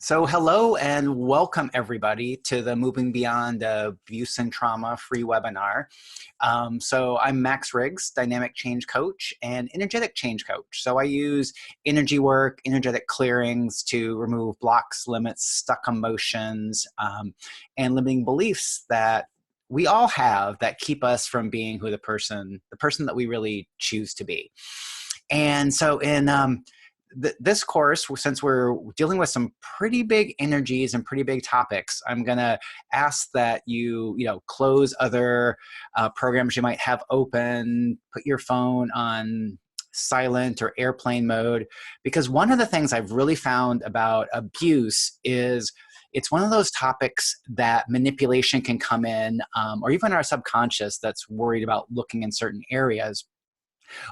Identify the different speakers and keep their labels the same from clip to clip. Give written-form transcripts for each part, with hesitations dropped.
Speaker 1: So hello and welcome everybody to the Moving Beyond Abuse and Trauma free webinar. So I'm Max Riggs, Dynamic Change Coach and Energetic Change Coach. So I use energy work, energetic clearings to remove blocks, limits, stuck emotions, and limiting beliefs that we all have that keep us from being who the person that we really choose to be. And so in this course, since we're dealing with some pretty big energies and pretty big topics, I'm going to ask that you close other programs you might have open, put your phone on silent or airplane mode, because one of the things I've really found about abuse is it's one of those topics that manipulation can come in, or even our subconscious that's worried about looking in certain areas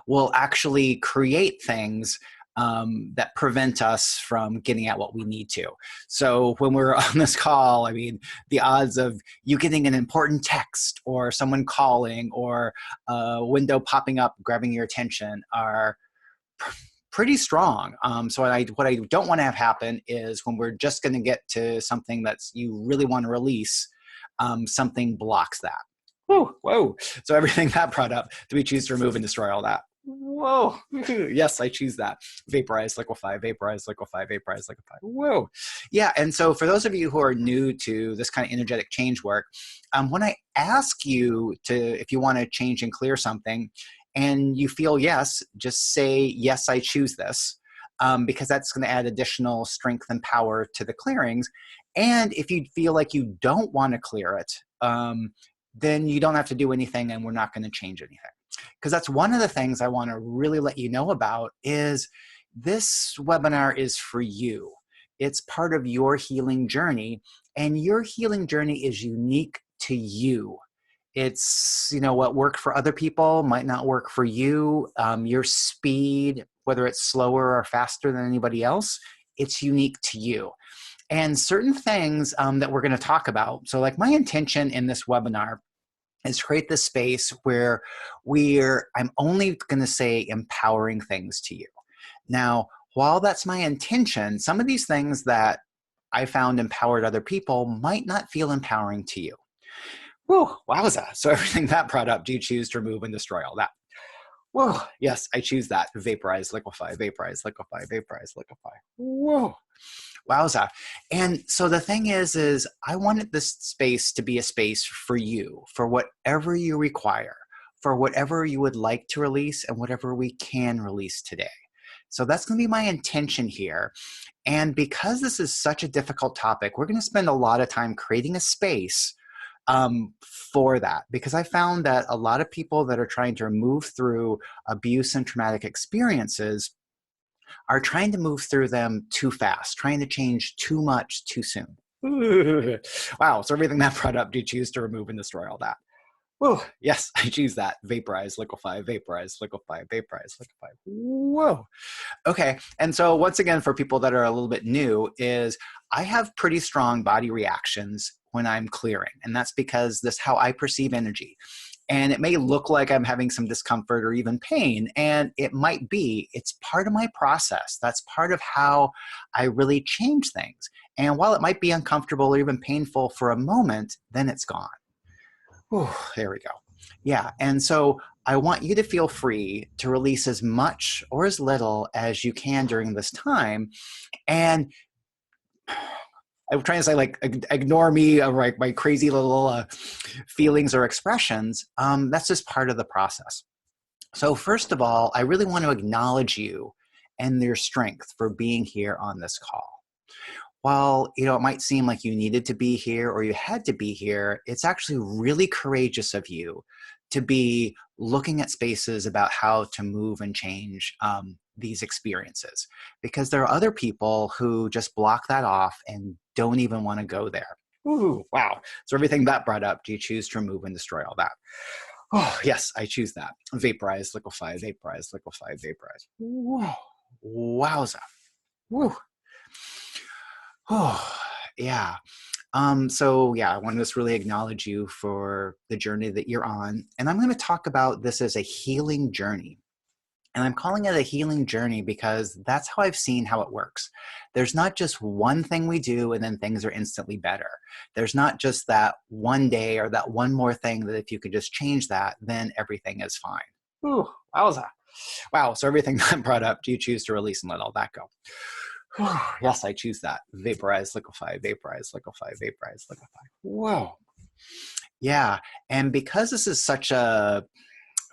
Speaker 1: will actually create things that prevent us from getting at what we need to. So when we're on this call, I mean, the odds of you getting an important text or someone calling or a window popping up, grabbing your attention are pretty strong. So what I don't want to have happen is when we're just going to get to something that's you really want to release, something blocks that. Whoa. So everything that brought up, do we choose to remove and destroy all that? Whoa. Yes, I choose that. Vaporize, liquefy, vaporize, liquefy, vaporize, liquefy. Whoa. Yeah, and so for those of you who are new to this kind of energetic change work, when I ask you if you want to change and clear something, and you feel yes, just say, yes, I choose this, because that's going to add additional strength and power to the clearings. And if you feel like you don't want to clear it, then you don't have to do anything and we're not going to change anything. Because that's one of the things I want to really let you know about is this webinar is for you. It's part of your healing journey, and your healing journey is unique to you. It's, what worked for other people might not work for you. Your speed, whether it's slower or faster than anybody else, it's unique to you. And certain things that we're going to talk about. So like my intention in this webinar is create this space where I'm only going to say empowering things to you. Now, while that's my intention, some of these things that I found empowered other people might not feel empowering to you. Whoa, wowza. So everything that brought up, do you choose to remove and destroy all that? Whoa, yes, I choose that. Vaporize, liquefy, vaporize, liquefy, vaporize, liquefy. Whoa. Wowza. And so the thing is I wanted this space to be a space for you, for whatever you require, for whatever you would like to release and whatever we can release today. So that's going to be my intention here. And because this is such a difficult topic, we're going to spend a lot of time creating a space for that, because I found that a lot of people that are trying to move through abuse and traumatic experiences are trying to move through them too fast, trying to change too much too soon. Wow, so everything that brought up, do you choose to remove and destroy all that? Whoa, yes, I choose that. Vaporize, liquefy, vaporize, liquefy, vaporize, liquefy. Whoa. Okay, and so once again, for people that are a little bit new, is I have pretty strong body reactions when I'm clearing, and that's because that's how I perceive energy. And it may look like I'm having some discomfort or even pain, and it might be. It's part of my process. That's part of how I really change things. And while it might be uncomfortable or even painful for a moment, then it's gone. Whew, there we go. Yeah, and so I want you to feel free to release as much or as little as you can during this time. And I'm trying to say, like, ignore me, my crazy little feelings or expressions. That's just part of the process. So first of all, I really want to acknowledge you and your strength for being here on this call. While, it might seem like you needed to be here or you had to be here, it's actually really courageous of you to be looking at spaces about how to move and change these experiences, because there are other people who just block that off and don't even want to go there. Ooh, wow. So everything that brought up, do you choose to remove and destroy all that? Oh, yes, I choose that. Vaporize, liquefy, vaporize, liquefy, vaporize. Whoa, wowza. Woo. Oh, yeah. So yeah, I want to just really acknowledge you for the journey that you're on. And I'm going to talk about this as a healing journey. And I'm calling it a healing journey because that's how I've seen how it works. There's not just one thing we do and then things are instantly better. There's not just that one day or that one more thing that if you could just change that, then everything is fine. Ooh, wowza. Wow, so everything that brought up, do you choose to release and let all that go? Yes, I choose that. Vaporize, liquefy, vaporize, liquefy, vaporize, liquefy. Whoa. Yeah, and because this is such a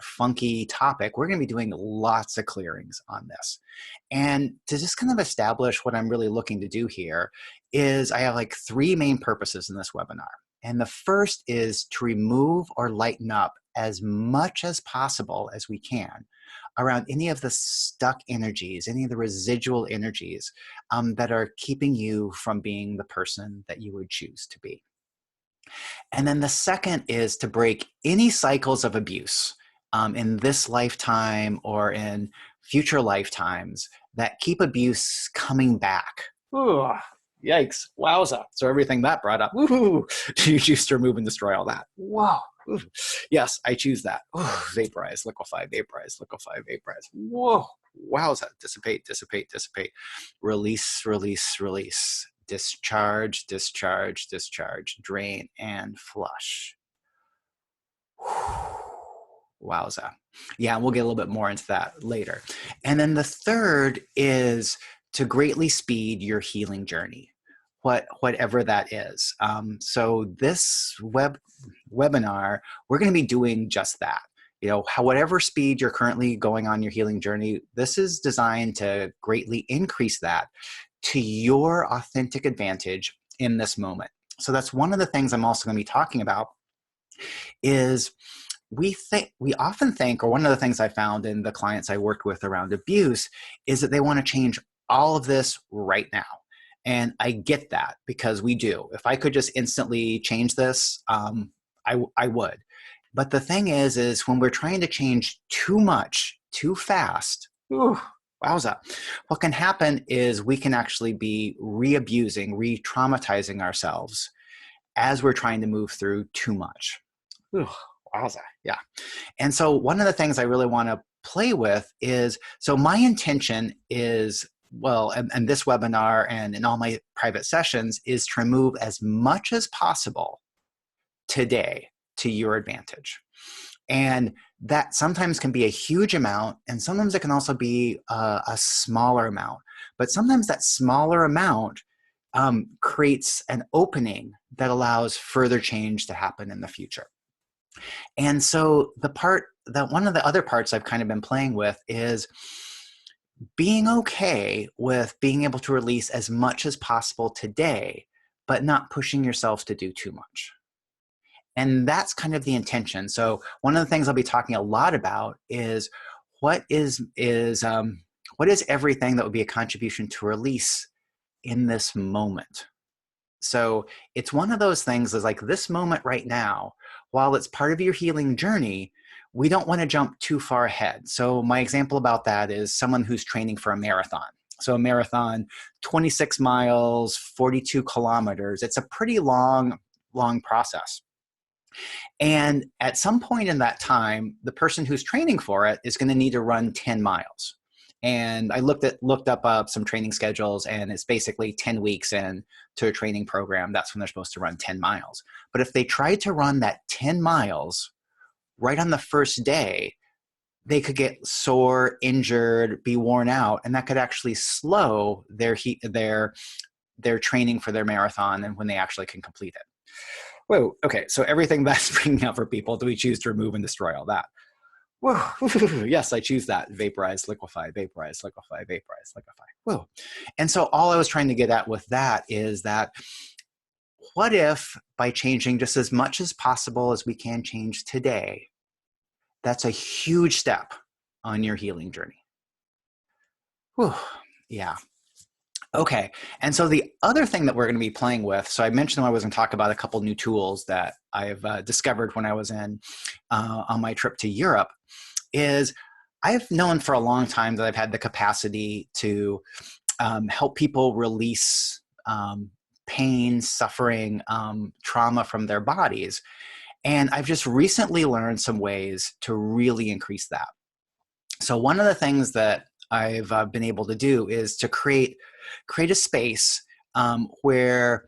Speaker 1: funky topic, we're going to be doing lots of clearings on this. And to just kind of establish what I'm really looking to do here is I have like 3 main purposes in this webinar. And the first is to remove or lighten up as much as possible as we can around any of the stuck energies, any of the residual energies that are keeping you from being the person that you would choose to be. And then the second is to break any cycles of abuse in this lifetime or in future lifetimes that keep abuse coming back. Ooh, yikes, wowza. So everything that brought up, woohoo, do you choose to remove and destroy all that? Whoa, ooh. Yes, I choose that. Ooh, vaporize, liquefy, vaporize, liquefy, vaporize. Whoa, wowza, dissipate, dissipate, dissipate. Release, release, release. Discharge, discharge, discharge, drain, and flush. Wowza. Yeah, we'll get a little bit more into that later. And then the third is to greatly speed your healing journey, whatever that is. So this webinar, we're going to be doing just that. You know, whatever speed you're currently going on your healing journey, this is designed to greatly increase that to your authentic advantage in this moment. So that's one of the things I'm also going to be talking about is we often think, or one of the things I found in the clients I worked with around abuse is that they want to change all of this right now. And I get that because we do. If I could just instantly change this, I would. But the thing is when we're trying to change too much, too fast, wowza, what can happen is we can actually be re-abusing, re-traumatizing ourselves as we're trying to move through too much. Wowza, yeah. And so one of the things I really want to play with is, so my intention is, well, and this webinar and in all my private sessions is to remove as much as possible today to your advantage. And that sometimes can be a huge amount, and sometimes it can also be a smaller amount. But sometimes that smaller amount creates an opening that allows further change to happen in the future. And so one of the other parts I've kind of been playing with is being okay with being able to release as much as possible today, but not pushing yourself to do too much. And that's kind of the intention. So one of the things I'll be talking a lot about is what is everything that would be a contribution to release in this moment. So it's one of those things is like this moment right now, while it's part of your healing journey, we don't want to jump too far ahead. So my example about that is someone who's training for a marathon. So a marathon, 26 miles, 42 kilometers. It's a pretty long process. And at some point in that time, the person who's training for it is going to need to run 10 miles. And I looked up some training schedules, and it's basically 10 weeks into a training program. That's when they're supposed to run 10 miles. But if they tried to run that 10 miles right on the first day, they could get sore, injured, be worn out, and that could actually slow their training for their marathon and when they actually can complete it. Whoa, okay, so everything that's bringing up for people, do we choose to remove and destroy all that? Whoa, yes, I choose that. Vaporize, liquefy, vaporize, liquefy, vaporize, liquefy. Whoa. And so all I was trying to get at with that is that what if by changing just as much as possible as we can change today, that's a huge step on your healing journey. Whew, yeah. Okay, and so the other thing that we're going to be playing with, so I mentioned I was going to talk about a couple new tools that I've discovered when I was on my trip to Europe, is I've known for a long time that I've had the capacity to help people release pain, suffering, trauma from their bodies. And I've just recently learned some ways to really increase that. So one of the things that I've been able to do is to create a space where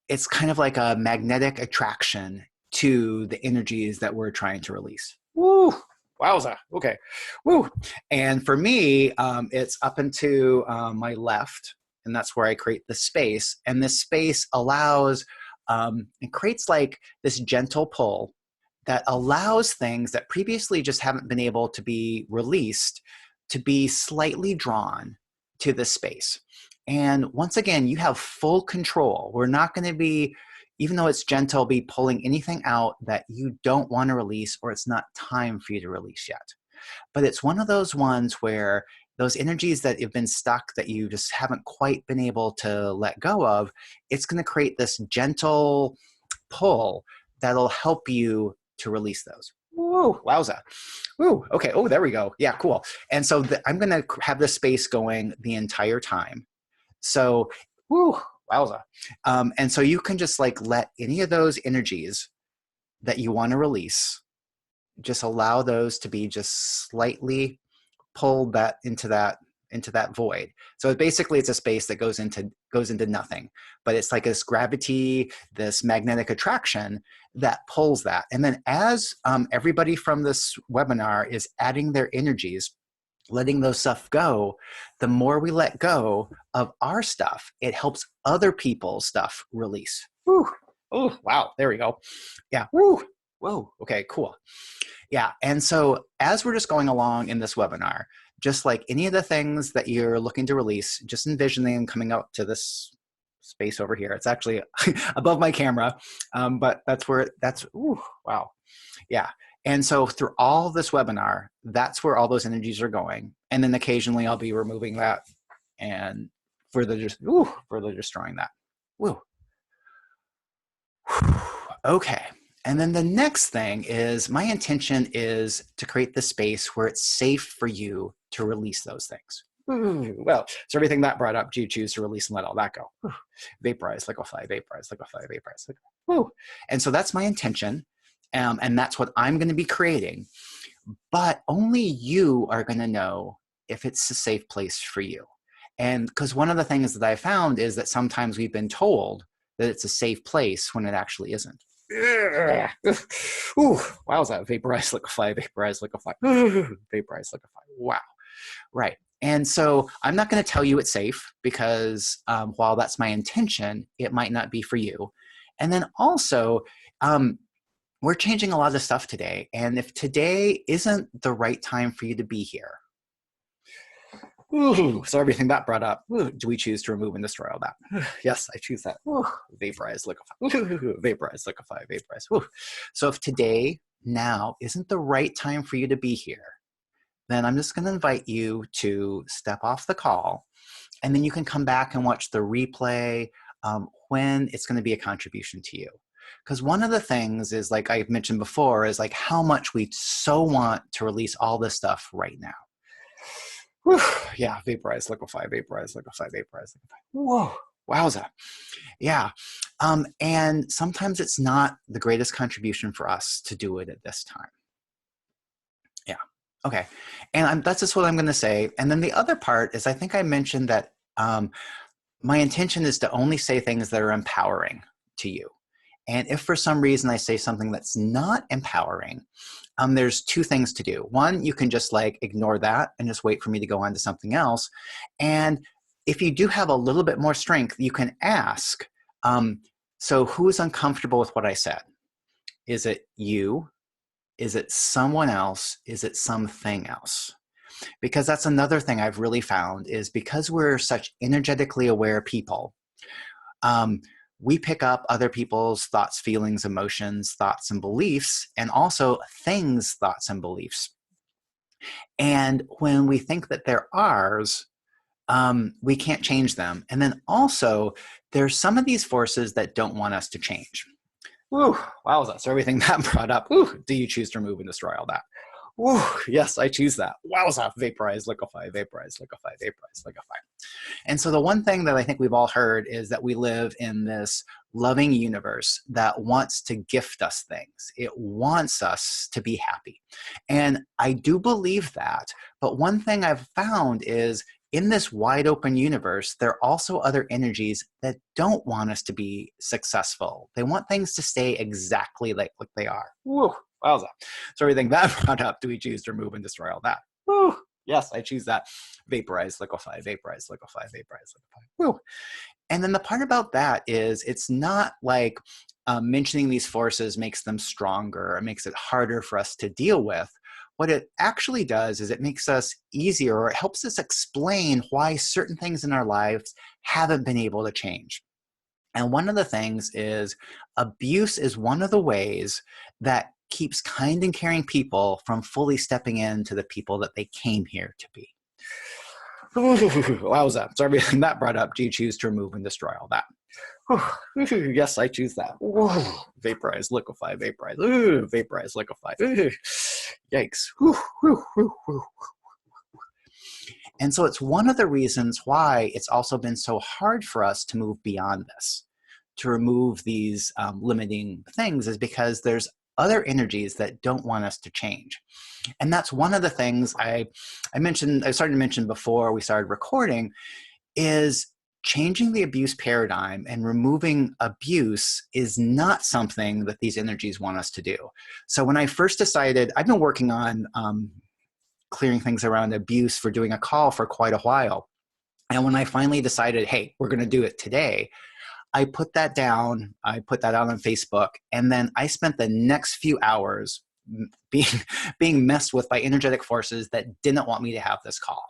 Speaker 1: it's kind of like a magnetic attraction to the energies that we're trying to release. Woo! Wowza. Okay. Woo. And for me, it's up into my left, and that's where I create the space. And this space allows, it creates like this gentle pull that allows things that previously just haven't been able to be released to be slightly drawn to this space. And once again, you have full control. We're not going to be, even though it's gentle, be pulling anything out that you don't want to release or it's not time for you to release yet. But it's one of those ones where those energies that have been stuck that you just haven't quite been able to let go of, it's going to create this gentle pull that'll help you to release those. Woo, wowza. Woo, okay, oh, there we go. Yeah, cool. And so I'm going to have this space going the entire time. So, woo, wowza. And so you can just like let any of those energies that you want to release, just allow those to be just slightly pulled into that void. So basically it's a space that goes into nothing, but it's like this gravity, this magnetic attraction that pulls that. And then as everybody from this webinar is adding their energies, letting those stuff go, the more we let go of our stuff, it helps other people's stuff release. Woo. Oh, wow. There we go. Yeah. Woo. Whoa. Okay, cool. Yeah. And so as we're just going along in this webinar, just like any of the things that you're looking to release, just envision them coming up to this space over here. It's actually above my camera, but ooh, wow. Yeah. And so through all this webinar, that's where all those energies are going. And then occasionally I'll be removing that and further destroying that. Woo. Okay. And then the next thing is my intention is to create the space where it's safe for you to release those things. Well, so everything that brought up, do you choose to release and let all that go? Vaporize, liquefy, vaporize, liquefy, vaporize. Woo. And so that's my intention. And that's what I'm going to be creating. But only you are going to know if it's a safe place for you. And because one of the things that I found is that sometimes we've been told that it's a safe place when it actually isn't. Ooh, wowza. Vaporize, liquefy, vaporize, liquefy. Vaporize, liquefy. Wow. Right. And so I'm not going to tell you it's safe because while that's my intention, it might not be for you. And then also, we're changing a lot of stuff today. And if today isn't the right time for you to be here, ooh, so everything that brought up, ooh, do we choose to remove and destroy all that? Yes, I choose that. Ooh, vaporize, liquefy. Vaporize, liquefy, vaporize. Ooh. So if today, now, isn't the right time for you to be here, then I'm just going to invite you to step off the call, and then you can come back and watch the replay when it's going to be a contribution to you. Because one of the things is, like I've mentioned before, is like how much we so want to release all this stuff right now. Whew. Yeah, vaporize, liquefy, vaporize, liquefy, vaporize, liquefy. Whoa, wowza. Yeah, and sometimes it's not the greatest contribution for us to do it at this time. Yeah, okay. And that's just what I'm going to say. And then the other part is I think I mentioned that my intention is to only say things that are empowering to you. And if for some reason I say something that's not empowering, there's two things to do. One, you can just like ignore that and just wait for me to go on to something else. And if you do have a little bit more strength, you can ask, so who's uncomfortable with what I said? Is it you? Is it someone else? Is it something else? Because that's another thing I've really found is because we're such energetically aware people, we pick up other people's thoughts, feelings, emotions, thoughts, and beliefs, and also things, thoughts, and beliefs. And when we think that they're ours, we can't change them. And then also, there's some of these forces that don't want us to change. Woo, wowza. So everything that brought up, do you choose to remove and destroy all that? Woo, yes, I choose that. Wowza, vaporize, liquefy, vaporize, liquefy, vaporize, liquefy. And so the one thing that I think we've all heard is that we live in this loving universe that wants to gift us things. It wants us to be happy. And I do believe that. But one thing I've found is in this wide open universe, there are also other energies that don't want us to be successful. They want things to stay exactly like what they are. Woo, wowza. So everything that brought up, do we choose to remove and destroy all that? Woo, yes, I choose that. Vaporize, liquefy, vaporize, liquefy, vaporize, liquefy. Woo. And then the part about that is it's not like mentioning these forces makes them stronger or makes it harder for us to deal with. What it actually does is it makes us easier, or it helps us explain why certain things in our lives haven't been able to change. And one of the things is abuse is one of the ways that keeps kind and caring people from fully stepping into the people that they came here to be. Wowza. So everything that brought up, do you choose to remove and destroy all that? Yes, I choose that. Vaporize, liquefy, vaporize. Vaporize, liquefy. Yikes. And so it's one of the reasons why it's also been so hard for us to move beyond this, to remove these limiting things, is because there's other energies that don't want us to change. And that's one of the things I started to mention before we started recording, is changing the abuse paradigm and removing abuse is not something that these energies want us to do. So when I first decided, I've been working on clearing things around abuse for doing a call for quite a while. And when I finally decided, hey, we're going to do it today, I put that down. I put that out on Facebook. And then I spent the next few hours being messed with by energetic forces that didn't want me to have this call.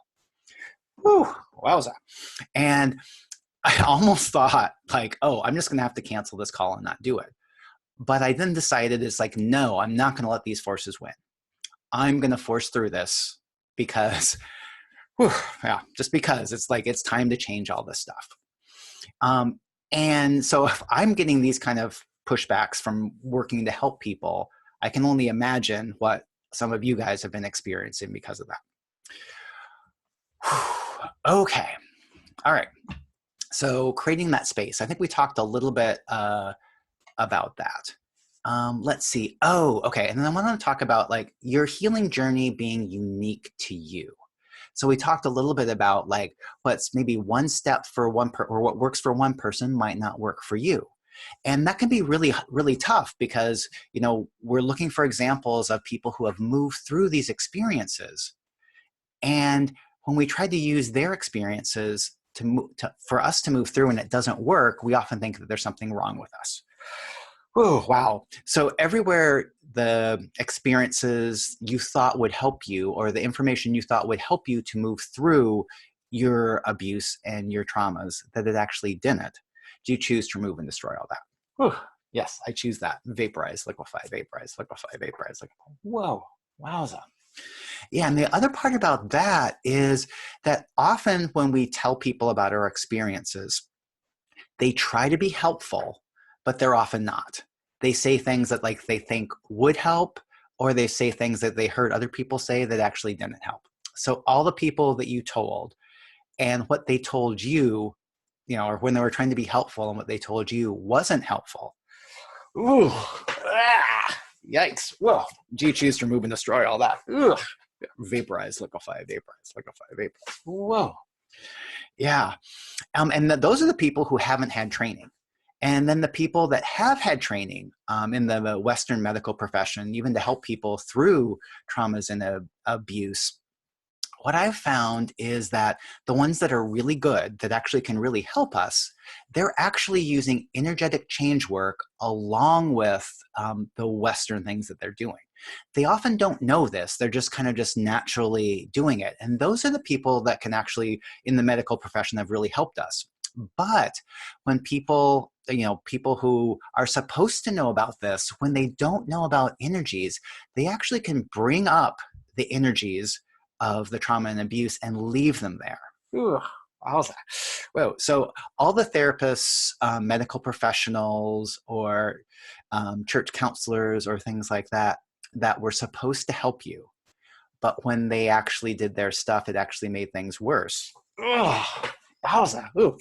Speaker 1: Whew, wowza. And I almost thought like, oh, I'm just going to have to cancel this call and not do it. But I then decided it's like, no, I'm not going to let these forces win. I'm going to force through this because, just because it's like, it's time to change all this stuff. And so if I'm getting these kind of pushbacks from working to help people, I can only imagine what some of you guys have been experiencing because of that. Okay. All right. So creating that space, I think we talked a little bit about that. Let's see. Oh, okay. And then I want to talk about like your healing journey being unique to you. So we talked a little bit about like what's maybe one step for one or what works for one person might not work for you. And that can be really, really tough because, you know, we're looking for examples of people who have moved through these experiences. And when we try to use their experiences for us to move through and it doesn't work, we often think that there's something wrong with us. Oh, wow. So everywhere the experiences you thought would help you, or the information you thought would help you to move through your abuse and your traumas, that it actually didn't, do you choose to remove and destroy all that? Whew. Yes, I choose that. Vaporize, liquefy, vaporize, liquefy, vaporize, liquefy. Whoa, wowza. Yeah, and the other part about that is that often when we tell people about our experiences, they try to be helpful, but they're often not. They say things that like they think would help, or they say things that they heard other people say that actually didn't help. So all the people that you told and what they told you, you know, or when they were trying to be helpful and what they told you wasn't helpful. Ooh, yikes. Well, do you choose to remove and destroy all that? Ugh. Vaporize, liquefy, vaporize, liquefy, vaporize. Whoa. Yeah. And those are the people who haven't had training. And then the people that have had training in the Western medical profession, even to help people through traumas and abuse, what I've found is that the ones that are really good, that actually can really help us, they're actually using energetic change work along with the Western things that they're doing. They often don't know this. They're just kind of just naturally doing it. And those are the people that can actually, in the medical profession, have really helped us. But when people, you know, people who are supposed to know about this, when they don't know about energies, they actually can bring up the energies of the trauma and abuse and leave them there. Ooh, how's that? Whoa. So all the therapists, medical professionals, or church counselors or things like that, that were supposed to help you, but when they actually did their stuff, it actually made things worse. Ugh, wowza. Ooh.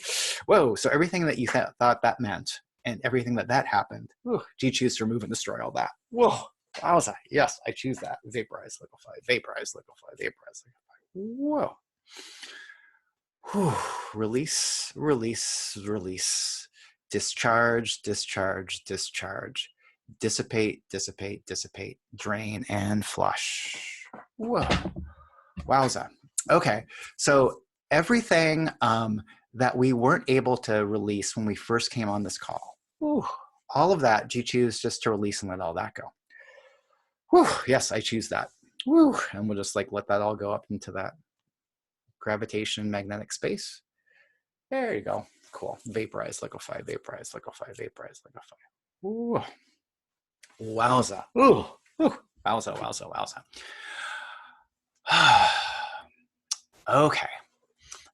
Speaker 1: Whoa. So everything that you thought that meant and everything that happened, do you choose to remove and destroy all that? Whoa. Wowza. Yes, I choose that. Vaporize, liquefy, vaporize, liquefy, vaporize, liquefy. Whoa. Whew. Release, release, release. Discharge, discharge, discharge. Dissipate, dissipate, dissipate. Drain and flush. Whoa. Wowza. Okay. So everything that we weren't able to release when we first came on this call, all of that, do you choose just to release and let all that go? Whew. Yes, I choose that. Whew. And we'll just like let that all go up into that gravitation magnetic space. There you go. Cool. Vaporize, liquefy, vaporize, liquefy, vaporize, liquefy. Ooh. Wowza. Ooh. Ooh. Wowza, wowza, wowza. Okay.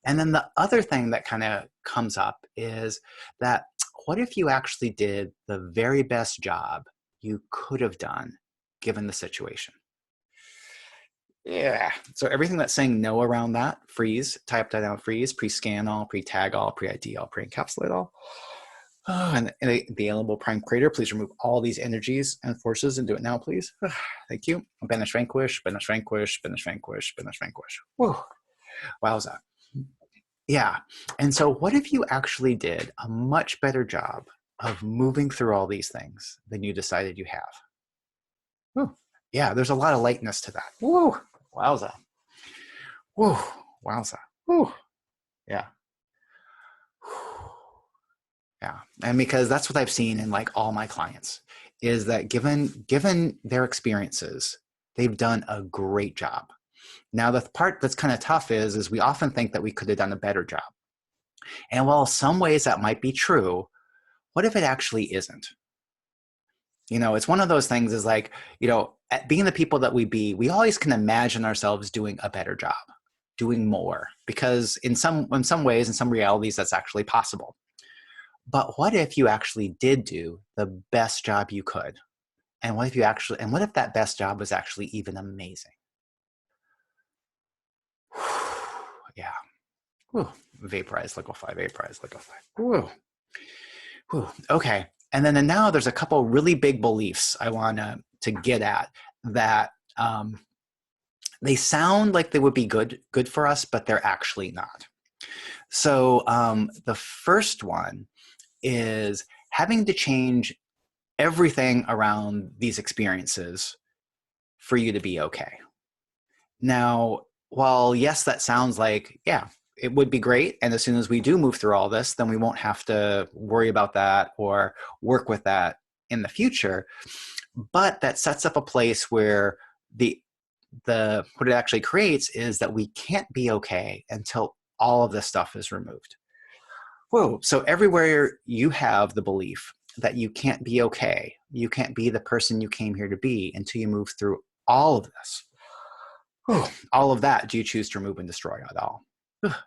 Speaker 1: And then the other thing that kind of comes up is that what if you actually did the very best job you could have done given the situation? Yeah. So everything that's saying no around that, freeze, tie upside down, freeze, pre-scan all, pre-tag all, pre-ID all, pre-encapsulate all. And the alienable prime creator, please remove all these energies and forces and do it now, please. Thank you. Banish, vanquish, banish, vanquish, banish, vanquish, banish, vanquish. Whoa. Wowza. Yeah. And so what if you actually did a much better job of moving through all these things than you decided you have? Whew. Yeah, there's a lot of lightness to that. Woo. Wowza. Woo. Wowza. Woo. Yeah. Yeah. And because that's what I've seen in like all my clients is that given their experiences, they've done a great job. Now, the part that's kind of tough is we often think that we could have done a better job. And while some ways that might be true, what if it actually isn't? You know, it's one of those things is like, you know, being the people that we always can imagine ourselves doing a better job, doing more, because in some ways, in some realities, that's actually possible. But what if you actually did do the best job you could? And what if that best job was actually even amazing? Yeah. Whew. Vaporize, liquefy, vaporize, liquefy. Whew. Whew. Okay. And then now there's a couple really big beliefs I want to get at that they sound like they would be good for us, but they're actually not. So the first one is having to change everything around these experiences for you to be okay. Now, while yes, that sounds like, yeah, it would be great. And as soon as we do move through all this, then we won't have to worry about that or work with that in the future. But that sets up a place where what it actually creates is that we can't be okay until all of this stuff is removed. Whoa. So everywhere you have the belief that you can't be okay, you can't be the person you came here to be until you move through all of this. Whew. All of that, do you choose to remove and destroy it all?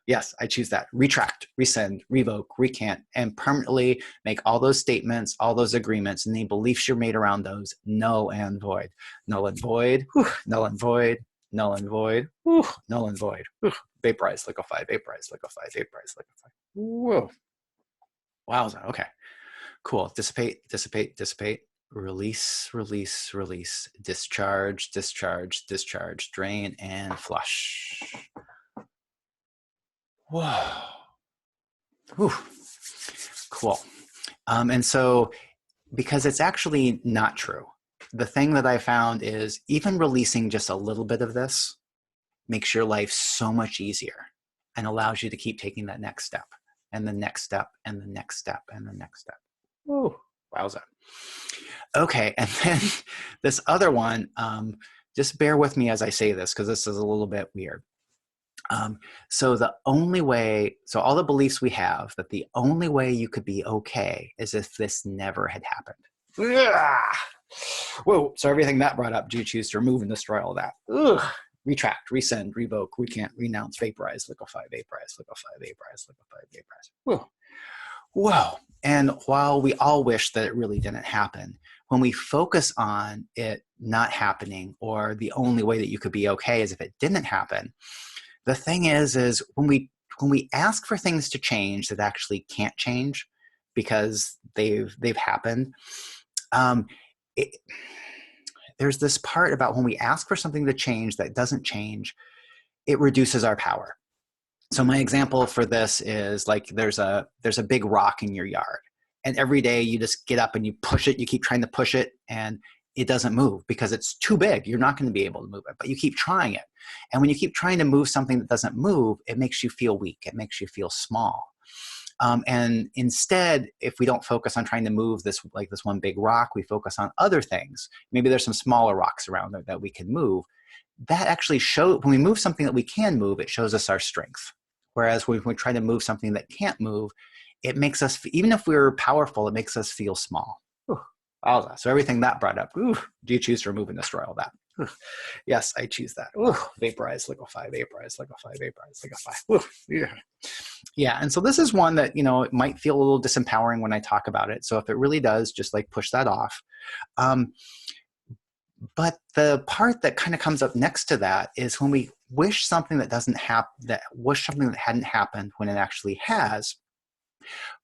Speaker 1: Yes, I choose that. Retract, rescind, revoke, recant, and permanently make all those statements, all those agreements, and the beliefs you're made around those null and void. Null and void, null and void, null and void, null and void. Vaporize, liquefy, vaporize, liquefy, vaporize, liquefy. Whoa. Wowza. Okay. Cool. Dissipate, dissipate, dissipate. Release, release, release. Discharge, discharge, discharge. Drain and flush. Whoa. Whew. Cool. And so, because it's actually not true, the thing that I found is even releasing just a little bit of this makes your life so much easier and allows you to keep taking that next step and the next step and the next step and the next step. Whoa. Wowza. Okay. And then this other one, just bear with me as I say this because this is a little bit weird. So all the beliefs we have that the only way you could be okay is if this never had happened. Ugh. Whoa. So everything that brought up, do you choose to remove and destroy all that? Ugh. Retract, rescind, revoke, recant, renounce, vaporize, liquefy, vaporize, liquefy, vaporize, liquefy, vaporize. Whoa. Whoa. And while we all wish that it really didn't happen, when we focus on it not happening, or the only way that you could be okay is if it didn't happen, the thing is when we ask for things to change that actually can't change because they've happened, it, there's this part about when we ask for something to change that doesn't change, it reduces our power. So my example for this is like there's a big rock in your yard, and every day you just get up and you push it, you keep trying to push it, and it doesn't move because it's too big. You're not going to be able to move it, but you keep trying it. And when you keep trying to move something that doesn't move, it makes you feel weak. It makes you feel small. And instead, if we don't focus on trying to move this, like this one big rock, we focus on other things. Maybe there's some smaller rocks around there that we can move. That actually shows, when we move something that we can move, it shows us our strength. Whereas when we try to move something that can't move, it makes us, even if we're powerful, it makes us feel small. Ooh, so everything that brought up, ooh, do you choose to remove and destroy all that? Ooh, yes, I choose that. Ooh, vaporize, liquefy, vaporize, liquefy, vaporize, liquefy. Ooh, yeah. Yeah, and so this is one that, it might feel a little disempowering when I talk about it. So if it really does, just like push that off. But the part that kind of comes up next to that is when we wish something that doesn't happen, wish something that hadn't happened when it actually has.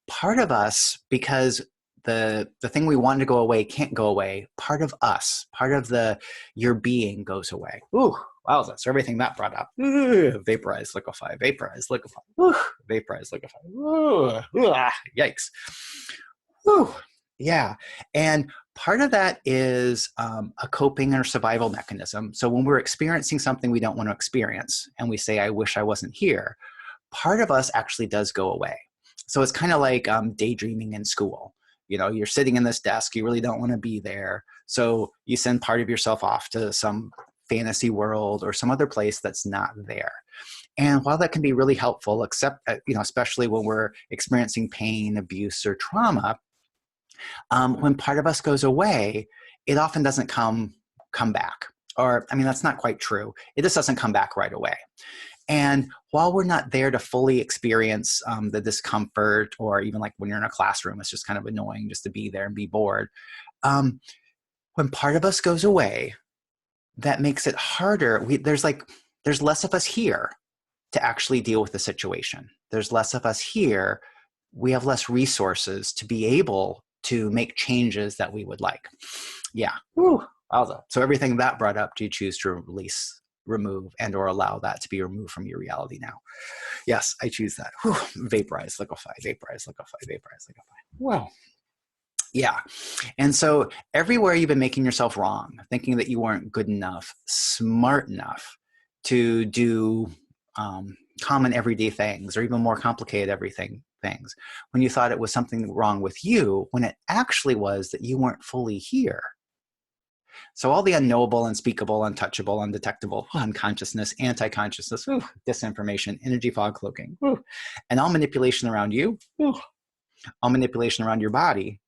Speaker 1: Part of us, because the thing we want to go away can't go away, part of us, part of your being goes away. Ooh, wowza. So everything that brought up, vaporize, liquefy, vaporize, liquefy, vaporize, liquefy. Yikes. Whew. Yeah. And part of that is a coping or survival mechanism. So when we're experiencing something we don't want to experience and we say, I wish I wasn't here, part of us actually does go away. So it's kind of like daydreaming in school. You're sitting in this desk, you really don't want to be there. So you send part of yourself off to some fantasy world or some other place that's not there. And while that can be really helpful, especially when we're experiencing pain, abuse, or trauma, when part of us goes away, it often doesn't come back. Or, that's not quite true. It just doesn't come back right away. And while we're not there to fully experience the discomfort, or even like when you're in a classroom, it's just kind of annoying just to be there and be bored. When part of us goes away, that makes it harder. There's less of us here to actually deal with the situation. There's less of us here. We have less resources to be able to make changes that we would like. Yeah. Woo. So everything that brought up, do you choose to release, remove, and or allow that to be removed from your reality now? Yes, I choose that. Whew. Vaporize, liquefy, vaporize, liquefy, vaporize, liquefy. Wow. Yeah. And so everywhere you've been making yourself wrong, thinking that you weren't good enough, smart enough to do common everyday things, or even more complicated things, when you thought it was something wrong with you, when it actually was that you weren't fully here. So all the unknowable, unspeakable, untouchable, undetectable, unconsciousness, anti-consciousness, disinformation, energy fog cloaking, and all manipulation around you, all manipulation around your body,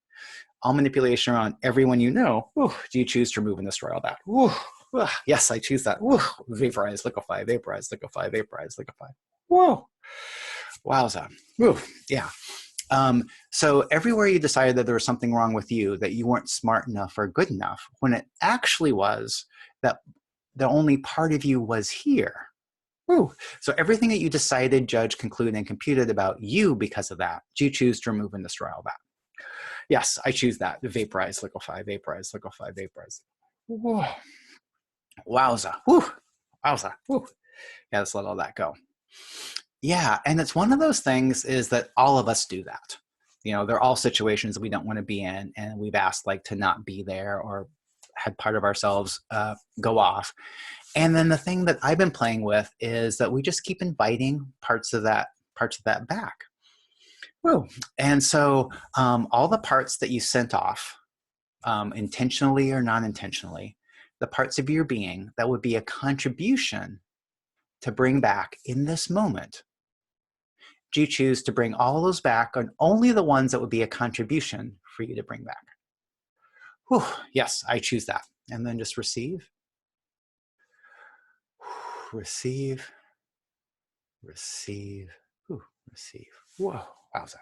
Speaker 1: all manipulation around everyone you know, do you choose to remove and destroy all that? Yes, I choose that. Vaporize, liquefy, vaporize, liquefy, vaporize, liquefy. Whoa. Wowza. Yeah. So everywhere you decided that there was something wrong with you, that you weren't smart enough or good enough, when it actually was that the only part of you was here. So everything that you decided, judged, concluded, and computed about you because of that, do you choose to remove and destroy all that? Yes, I choose that. Vaporize, liquefy, vaporize, liquefy, vaporize. Whoa. Wowza. Wowza. Yeah, let's let all that go. Yeah, and it's one of those things is that all of us do that. They're all situations that we don't want to be in, and we've asked to not be there, or had part of ourselves go off. And then the thing that I've been playing with is that we just keep inviting parts of that back. And so all the parts that you sent off, intentionally or non-intentionally, the parts of your being that would be a contribution to bring back in this moment, do you choose to bring all those back, and only the ones that would be a contribution for you to bring back? Yes, I choose that. And then just receive. Receive. Receive. Receive. Whoa. Wowza.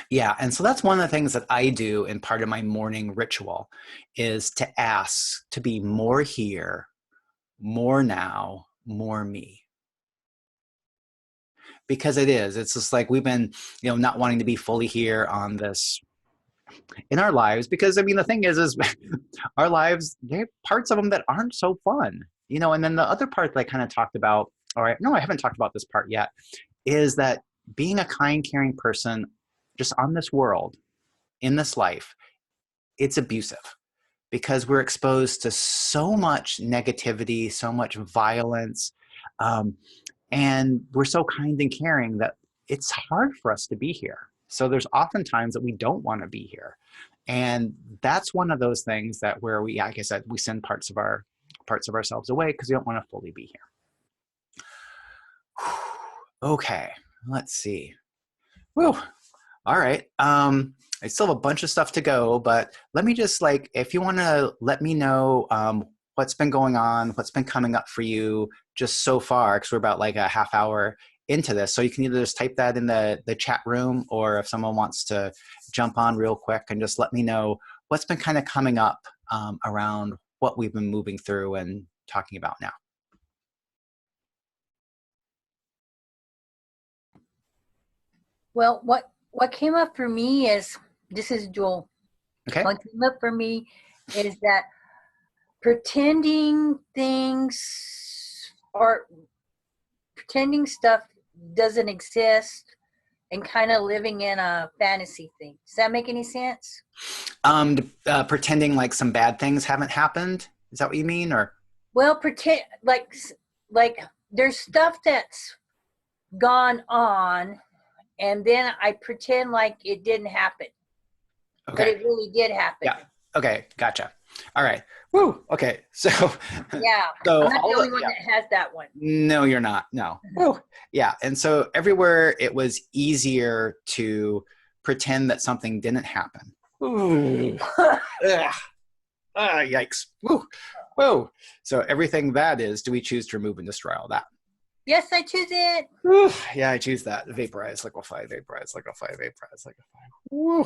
Speaker 1: Yeah, and so that's one of the things that I do in part of my morning ritual is to ask to be more here, more now, more me. Because it's just like we've been, not wanting to be fully here on this in our lives. Because I mean, the thing is our lives, there are parts of them that aren't so fun, and then the other part that I kind of talked about, all right, no, I haven't talked about this part yet, is that being a kind, caring person just on this world, in this life, it's abusive because we're exposed to so much negativity, so much violence, um, and we're so kind and caring that it's hard for us to be here. So there's often times that we don't want to be here, and that's one of those things that where we, like I said, we send parts of ourselves away because we don't want to fully be here. Okay, let's see. Whew. All right. I still have a bunch of stuff to go, but let me just if you want to let me know what's been going on, what's been coming up for you just so far, because we're about like a half hour into this. So you can either just type that in the chat room, or if someone wants to jump on real quick and just let me know what's been kind of coming up around what we've been moving through and talking about now.
Speaker 2: Well, what came up for me is, this is Jewel.
Speaker 1: Okay.
Speaker 2: What came up for me is that pretending stuff doesn't exist and kind of living in a fantasy thing. Does that make any sense?
Speaker 1: Pretending like some bad things haven't happened. Is that what you mean? Or
Speaker 2: Well, pretend like there's stuff that's gone on, and then I pretend like it didn't happen.
Speaker 1: okay.
Speaker 2: But it really did happen.
Speaker 1: Yeah. Okay. Gotcha. All right. Woo. Okay. So
Speaker 2: yeah.
Speaker 1: So
Speaker 2: I'm not the only one that has that one.
Speaker 1: No, you're not. No. Woo. Yeah. And so everywhere it was easier to pretend that something didn't happen. Ooh. Yikes. Woo. Whoa. So everything that is, do we choose to remove and destroy all that?
Speaker 2: Yes, I choose it.
Speaker 1: Whew. Yeah, I choose that. Vaporize, liquefy, vaporize, liquefy, vaporize, liquefy. Woo.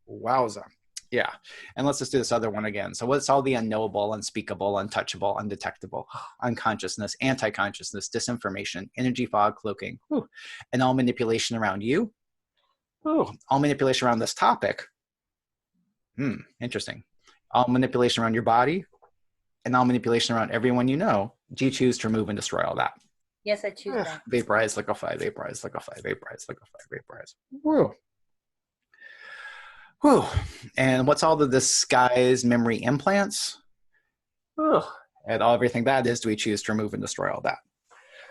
Speaker 1: Wowza. Yeah. And let's just do this other one again. So what's all the unknowable, unspeakable, untouchable, undetectable, unconsciousness, anti-consciousness, disinformation, energy fog, cloaking, whew, and all manipulation around you? Whew, all manipulation around this topic. Interesting. All manipulation around your body and all manipulation around everyone you know. Do you choose to remove and destroy all that?
Speaker 2: Yes, I choose that.
Speaker 1: Vaporize, liquefy, vaporize, liquefy, vaporize, liquefy, vaporize. Woo. Whew. And what's all the disguise memory implants? Whew. And everything that is, do we choose to remove and destroy all that?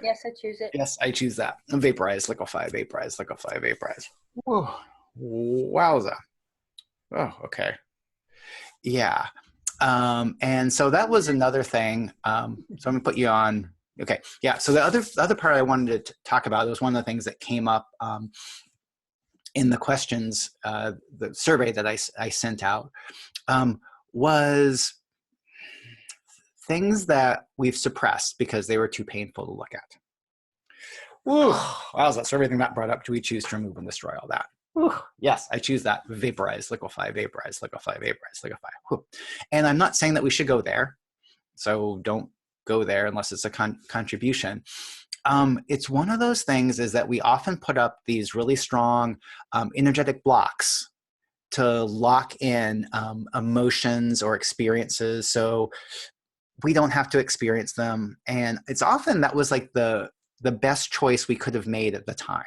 Speaker 2: Yes, I choose it.
Speaker 1: Yes, I choose that. Vaporize, liquefy, vaporize, liquefy, vaporize. Whew. Wowza. Oh, okay. Yeah. And so that was another thing. So I'm gonna put you on. Okay. Yeah. So the other part I wanted to talk about was one of the things that came up in the questions, the survey that I sent out, was things that we've suppressed because they were too painful to look at. Ooh, wow, that's everything that brought up. Do we choose to remove and destroy all that? Ooh, yes, I choose that. Vaporize, liquefy, vaporize, liquefy, vaporize, liquefy. Whew. And I'm not saying that we should go there. So don't go there unless it's a contribution. It's one of those things is that we often put up these really strong energetic blocks to lock in emotions or experiences so we don't have to experience them. And it's often that was like the best choice we could have made at the time.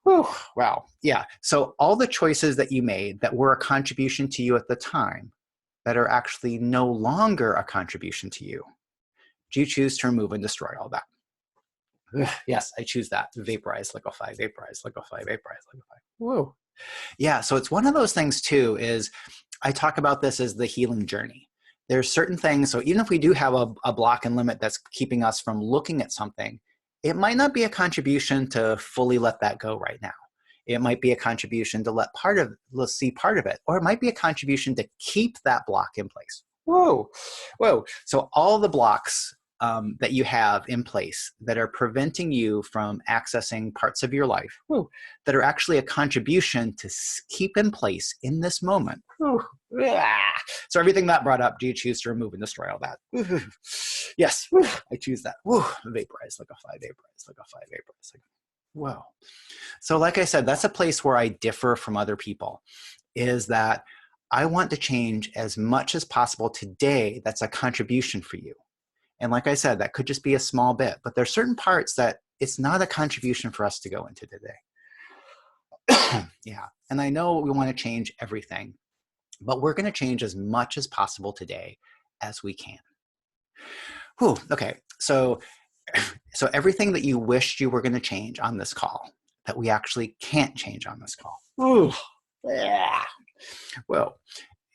Speaker 1: Whew, wow. Yeah. So all the choices that you made that were a contribution to you at the time that are actually no longer a contribution to you, do you choose to remove and destroy all that? Yes, I choose that. Vaporize, liquefy, vaporize, liquefy, vaporize, liquefy. Whoa. Yeah, so it's one of those things too, is I talk about this as the healing journey. There's certain things, so even if we do have a block and limit that's keeping us from looking at something, it might not be a contribution to fully let that go right now. It might be a contribution to let's see part of it, or it might be a contribution to keep that block in place. Whoa, whoa. So all the blocks that you have in place that are preventing you from accessing parts of your life that are actually a contribution to keep in place in this moment. So everything that brought up, do you choose to remove and destroy all that? Yes, I choose that. Vaporize, liquefy, vaporize, liquefy, vaporize. Whoa. So like I said, that's a place where I differ from other people, is that I want to change as much as possible today that's a contribution for you. And like I said, that could just be a small bit, but there's certain parts that it's not a contribution for us to go into today. Yeah, and I know we want to change everything, but we're going to change as much as possible today as we can. Whew, okay, so everything that you wished you were going to change on this call, that we actually can't change on this call. Yeah. Well,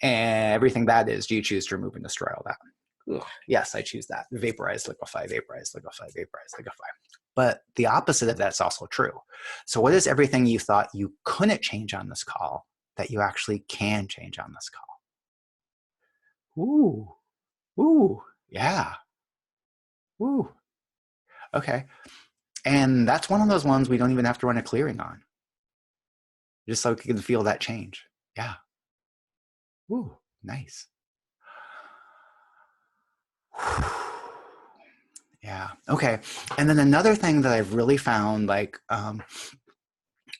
Speaker 1: and everything that is, do you choose to remove and destroy all that? Yes, I choose that. Vaporize, liquefy, vaporize, liquefy, vaporize, liquefy. But the opposite of that's also true. So what is everything you thought you couldn't change on this call that you actually can change on this call? Ooh, yeah. Ooh, okay. And that's one of those ones we don't even have to run a clearing on. Just so we can feel that change. Yeah. Ooh, nice. Yeah. Okay. And then another thing that I've really found, like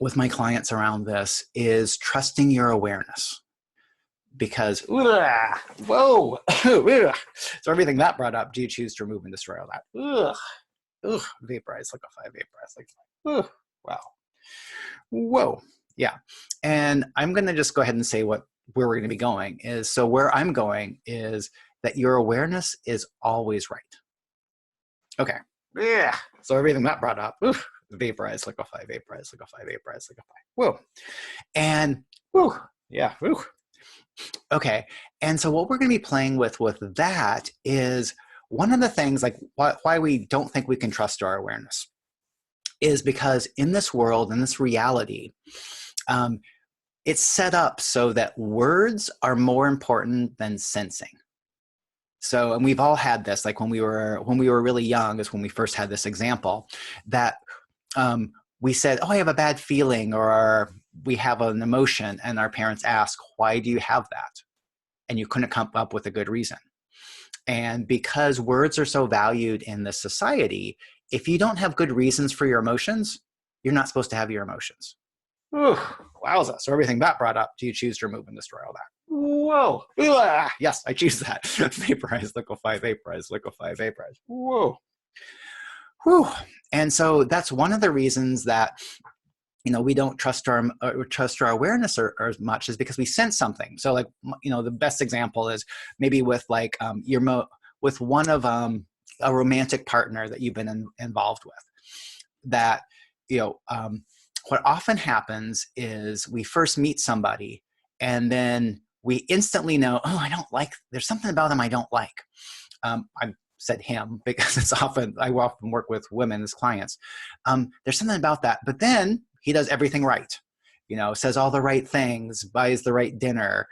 Speaker 1: with my clients around this, is trusting your awareness. Because, whoa, so everything that brought up, do you choose to remove and destroy all that? Vaporize, liquefy, vaporize, liquefy. Wow. Whoa. Yeah. And I'm going to just go ahead and say where we're going to be going is, so where I'm going is that your awareness is always right. Okay. Yeah. So everything that brought up, vaporize, liquefy, vaporize, liquefy, vaporize, liquefy. Whoa. And yeah. Okay. And so what we're going to be playing with that is one of the things, like why we don't think we can trust our awareness is because in this world, in this reality, it's set up so that words are more important than sensing. So, and we've all had this, like when we were really young is when we first had this example that we said, oh, I have a bad feeling, or we have an emotion, and our parents ask, why do you have that? And you couldn't come up with a good reason. And because words are so valued in this society, if you don't have good reasons for your emotions, you're not supposed to have your emotions. Wowza. So everything that brought up, do you choose to remove and destroy all that? Whoa. Yes, I choose that. Vaporize, liquefy, vaporize, liquefy, vaporize. Whoa. Whew. And so that's one of the reasons that, you know, we don't trust our awareness as much, is because we sense something. So like, you know, the best example is maybe with like with one of a romantic partner that you've been involved with, that, you know, what often happens is we first meet somebody and then we instantly know, oh, there's something about them I don't like. I said him because I often work with women as clients. There's something about that, but then he does everything right, you know, says all the right things, buys the right dinner,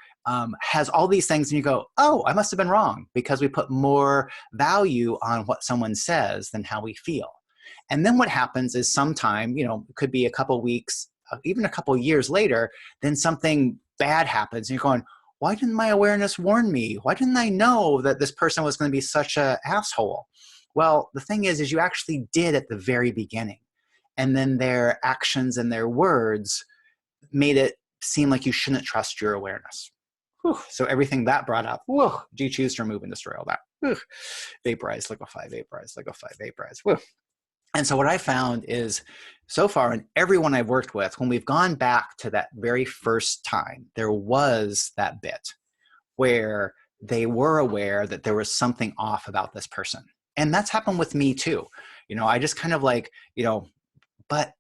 Speaker 1: has all these things, and you go, oh, I must have been wrong, because we put more value on what someone says than how we feel. And then what happens is sometime, you know, it could be a couple weeks, even a couple years later, then something bad happens, and you're going, why didn't my awareness warn me? Why didn't I know that this person was going to be such an asshole? Well, the thing is you actually did at the very beginning. And then their actions and their words made it seem like you shouldn't trust your awareness. So everything that brought up, do you choose to remove and destroy all that? Vaporize, liquefy, vaporize, liquefy, vaporize. And so what I found is, so far in everyone I've worked with, when we've gone back to that very first time, there was that bit where they were aware that there was something off about this person. And that's happened with me too. You know, I just kind of like, you know, but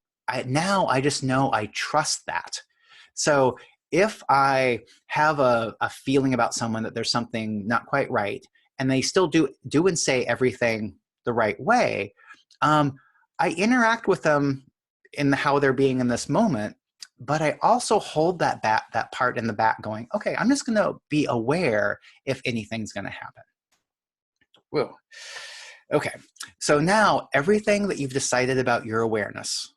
Speaker 1: now I just know I trust that. So if I have a feeling about someone that there's something not quite right, and they still do and say everything the right way, I interact with them in how they're being in this moment, but I also hold that part in the back going, okay, I'm just going to be aware if anything's going to happen. Whoa. Okay. So now everything that you've decided about your awareness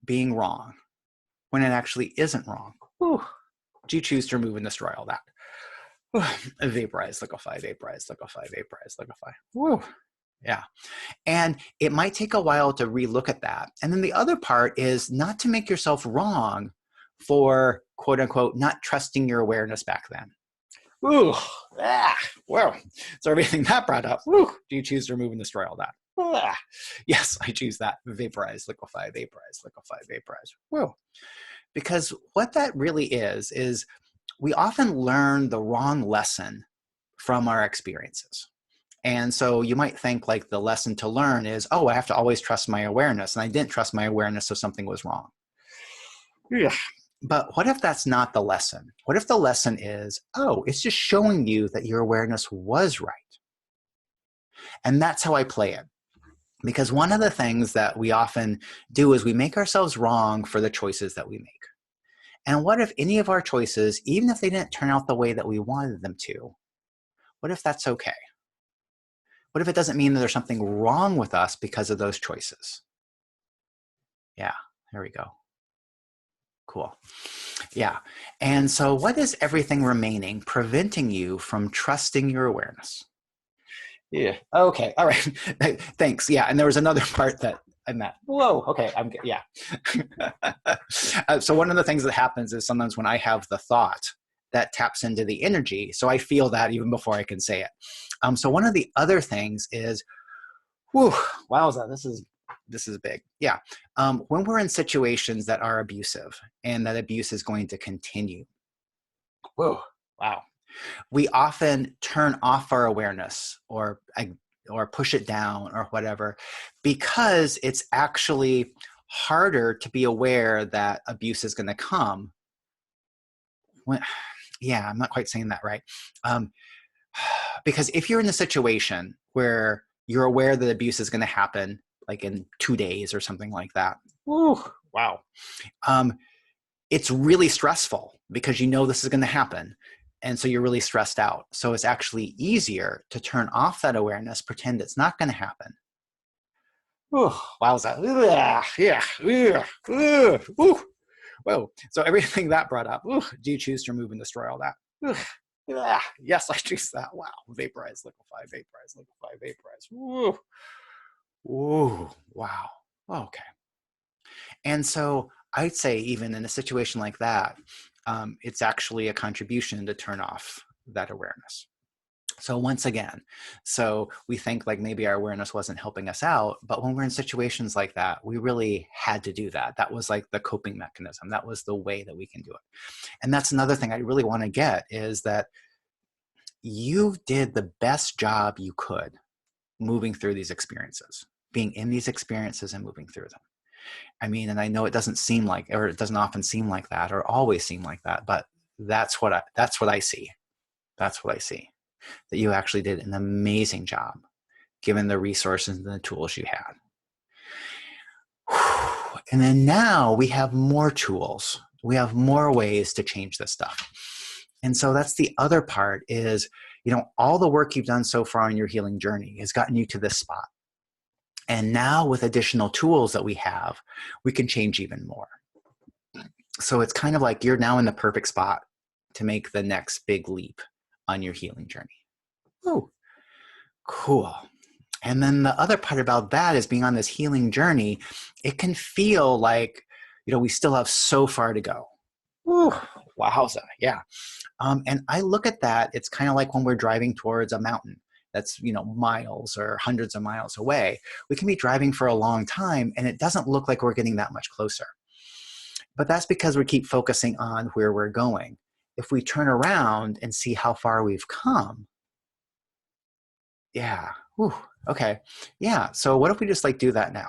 Speaker 1: being wrong, when it actually isn't wrong, whew, do you choose to remove and destroy all that? Vaporize, liquefy, vaporize, liquefy, vaporize, liquefy. Woo. Yeah. And it might take a while to relook at that. And then the other part is not to make yourself wrong for quote unquote not trusting your awareness back then. Ooh, well, so everything that brought up, do you choose to remove and destroy all that? Yes, I choose that. Vaporize, liquefy, vaporize, liquefy, vaporize. Whoa. Because what that really is we often learn the wrong lesson from our experiences. And so you might think like the lesson to learn is, oh, I have to always trust my awareness. And I didn't trust my awareness, so something was wrong. Yeah. But what if that's not the lesson? What if the lesson is, oh, it's just showing you that your awareness was right? And that's how I play it. Because one of the things that we often do is we make ourselves wrong for the choices that we make. And what if any of our choices, even if they didn't turn out the way that we wanted them to, what if that's okay? What if it doesn't mean that there's something wrong with us because of those choices? Yeah, there we go. Cool. Yeah. And so what is everything remaining preventing you from trusting your awareness? Yeah. Okay. All right. Thanks. Yeah. And there was another part that I'm at. Whoa. Okay. Yeah. So one of the things that happens is sometimes when I have the thought that taps into the energy. So I feel that even before I can say it. So one of the other things is, whew, wowza, this is big. Yeah. When we're in situations that are abusive and that abuse is going to continue. Whoa. Wow. We often turn off our awareness or push it down or whatever, because it's actually harder to be aware that abuse is going to come. Yeah, I'm not quite saying that right. Because if you're in a situation where you're aware that abuse is going to happen, like in 2 days or something like that, woo, wow, it's really stressful because you know this is going to happen. And so you're really stressed out. So it's actually easier to turn off that awareness, pretend it's not going to happen. Wowza. Yeah. Whoa. So everything that brought up, do you choose to remove and destroy all that? Yes, I choose that. Wow. Vaporize, liquefy, vaporize, liquefy, vaporize. Ooh. Wow. Okay. And so I'd say even in a situation like that, it's actually a contribution to turn off that awareness. So once again, so we think like maybe our awareness wasn't helping us out, but when we're in situations like that, we really had to do that. That was like the coping mechanism. That was the way that we can do it. And that's another thing I really want to get is that you did the best job you could moving through these experiences, being in these experiences and moving through them. I mean, and I know it doesn't seem like, or it doesn't often seem like that or always seem like that, but that's what I see. That's what I see. That you actually did an amazing job given the resources and the tools you had. And then now we have more tools. We have more ways to change this stuff. And so that's the other part is, all the work you've done so far in your healing journey has gotten you to this spot. And now with additional tools that we have, we can change even more. So it's kind of like you're now in the perfect spot to make the next big leap on your healing journey. Oh, cool. And then the other part about that is being on this healing journey, it can feel like, we still have so far to go. Ooh, wowza, yeah. And I look at that, it's kind of like when we're driving towards a mountain that's, miles or hundreds of miles away. We can be driving for a long time and it doesn't look like we're getting that much closer. But that's because we keep focusing on where we're going. If we turn around and see how far we've come, yeah, whew, okay, yeah. So what if we just do that now?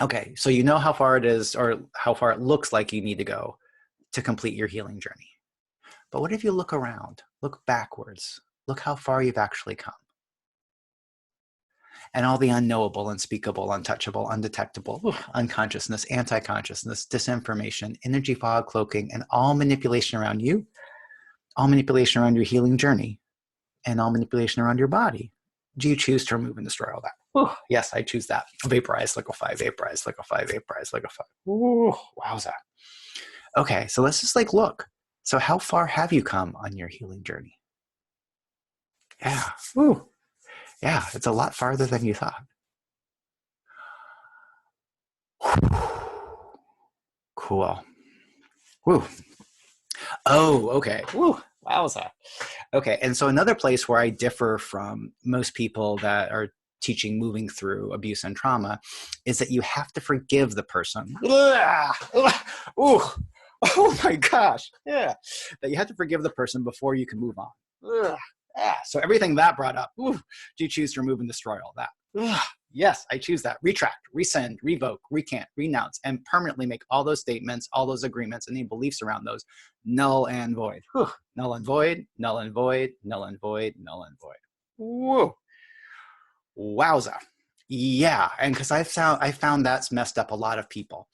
Speaker 1: Okay, so you know how far it is or how far it looks like you need to go to complete your healing journey. But what if you look around, look backwards, look how far you've actually come? And all the unknowable, unspeakable, untouchable, undetectable, unconsciousness, anti-consciousness, disinformation, energy fog, cloaking, and all manipulation around you, all manipulation around your healing journey, and all manipulation around your body. Do you choose to remove and destroy all that? Ooh, yes, I choose that. Vaporize, liquefy, vaporize, liquefy, vaporize, liquefy. Ooh, wowza. Okay, so let's just like look. So how far have you come on your healing journey? Yeah. Ooh. Yeah, it's a lot farther than you thought. Cool. Woo. Oh, okay. Woo. Wowza. Okay, and so another place where I differ from most people that are teaching moving through abuse and trauma is that you have to forgive the person. Ooh. Oh my gosh. Yeah. That you have to forgive the person before you can move on. Yeah. So everything that brought up, do you choose to remove and destroy all that? Yes, I choose that. Retract, rescind, revoke, recant, renounce, and permanently make all those statements, all those agreements, and any beliefs around those null and void. Null and void, null and void, null and void, null and void. Whoa. Wowza. Yeah, and because I found that's messed up a lot of people.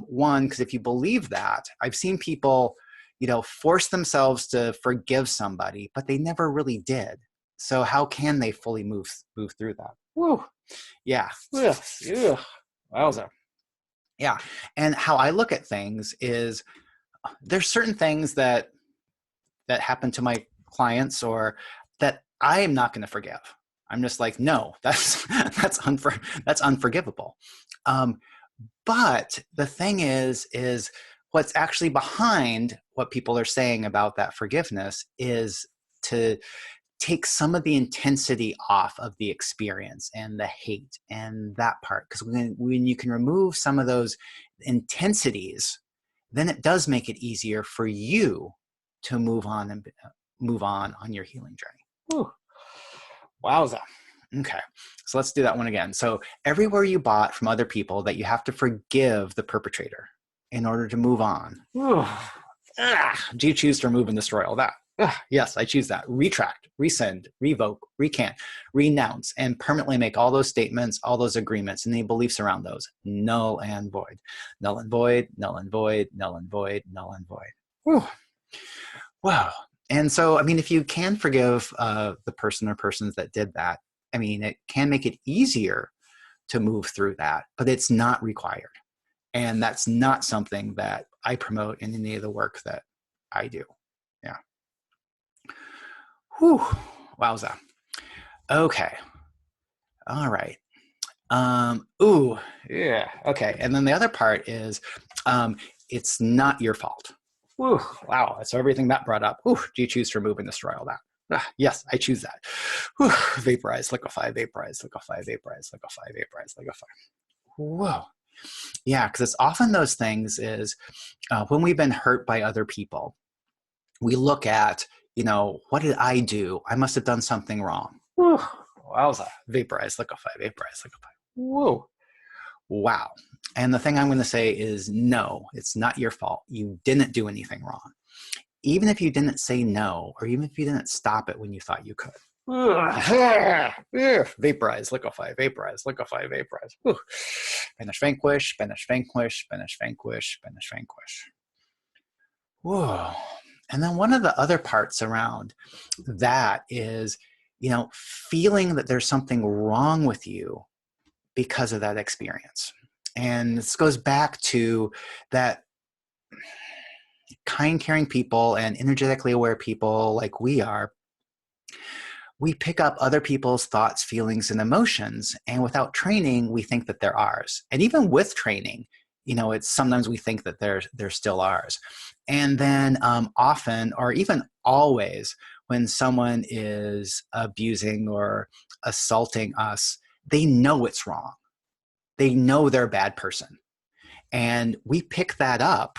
Speaker 1: One, because if you believe that, I've seen people, force themselves to forgive somebody, but they never really did. So how can they fully move through that? Woo. Yeah. Ugh. Ugh. Wowza. Yeah. And how I look at things is there's certain things that happen to my clients or that I am not going to forgive. I'm just like, no, that's unforgivable. But the thing is what's actually behind what people are saying about that forgiveness is to take some of the intensity off of the experience and the hate and that part. Because when you can remove some of those intensities, then it does make it easier for you to move on your healing journey. Whew. Wowza. Okay, so let's do that one again. So everywhere you bought from other people that you have to forgive the perpetrator in order to move on. Do you choose to remove and destroy all that? Yes, I choose that. Retract, rescind, revoke, recant, renounce, and permanently make all those statements, all those agreements, and any beliefs around those null and void. Null and void, null and void, null and void, null and void. Whew. Wow. And so, I mean, if you can forgive the person or persons that did that, I mean, it can make it easier to move through that, but it's not required. And that's not something that I promote in any of the work that I do. Yeah. Whew. Wowza. Okay. All right. Ooh. Yeah. Okay. And then the other part is it's not your fault. Whew. Wow. So everything that brought up, do you choose to remove and destroy all that? Yes, I choose that. Whew. Vaporize, liquefy, vaporize, liquefy, vaporize, liquefy, vaporize, liquefy. Whoa. Yeah, because it's often those things is when we've been hurt by other people, we look at, what did I do? I must have done something wrong. Whew. Wowza. Vaporize, liquefy, vaporize, liquefy. Whoa. Wow. And the thing I'm going to say is no, it's not your fault. You didn't do anything wrong. Even if you didn't say no, or even if you didn't stop it when you thought you could. Vaporize, liquefy, vaporize, liquefy, vaporize. Banish, vanquish, banish, vanquish, banish, vanquish, banish, vanquish. Whoa. And then one of the other parts around that is, feeling that there's something wrong with you because of that experience. And this goes back to that kind, caring people and energetically aware people like we are. We pick up other people's thoughts, feelings, and emotions, and without training, we think that they're ours. And even with training, it's sometimes we think that they're still ours. And then often, or even always, when someone is abusing or assaulting us, they know it's wrong. They know they're a bad person. And we pick that up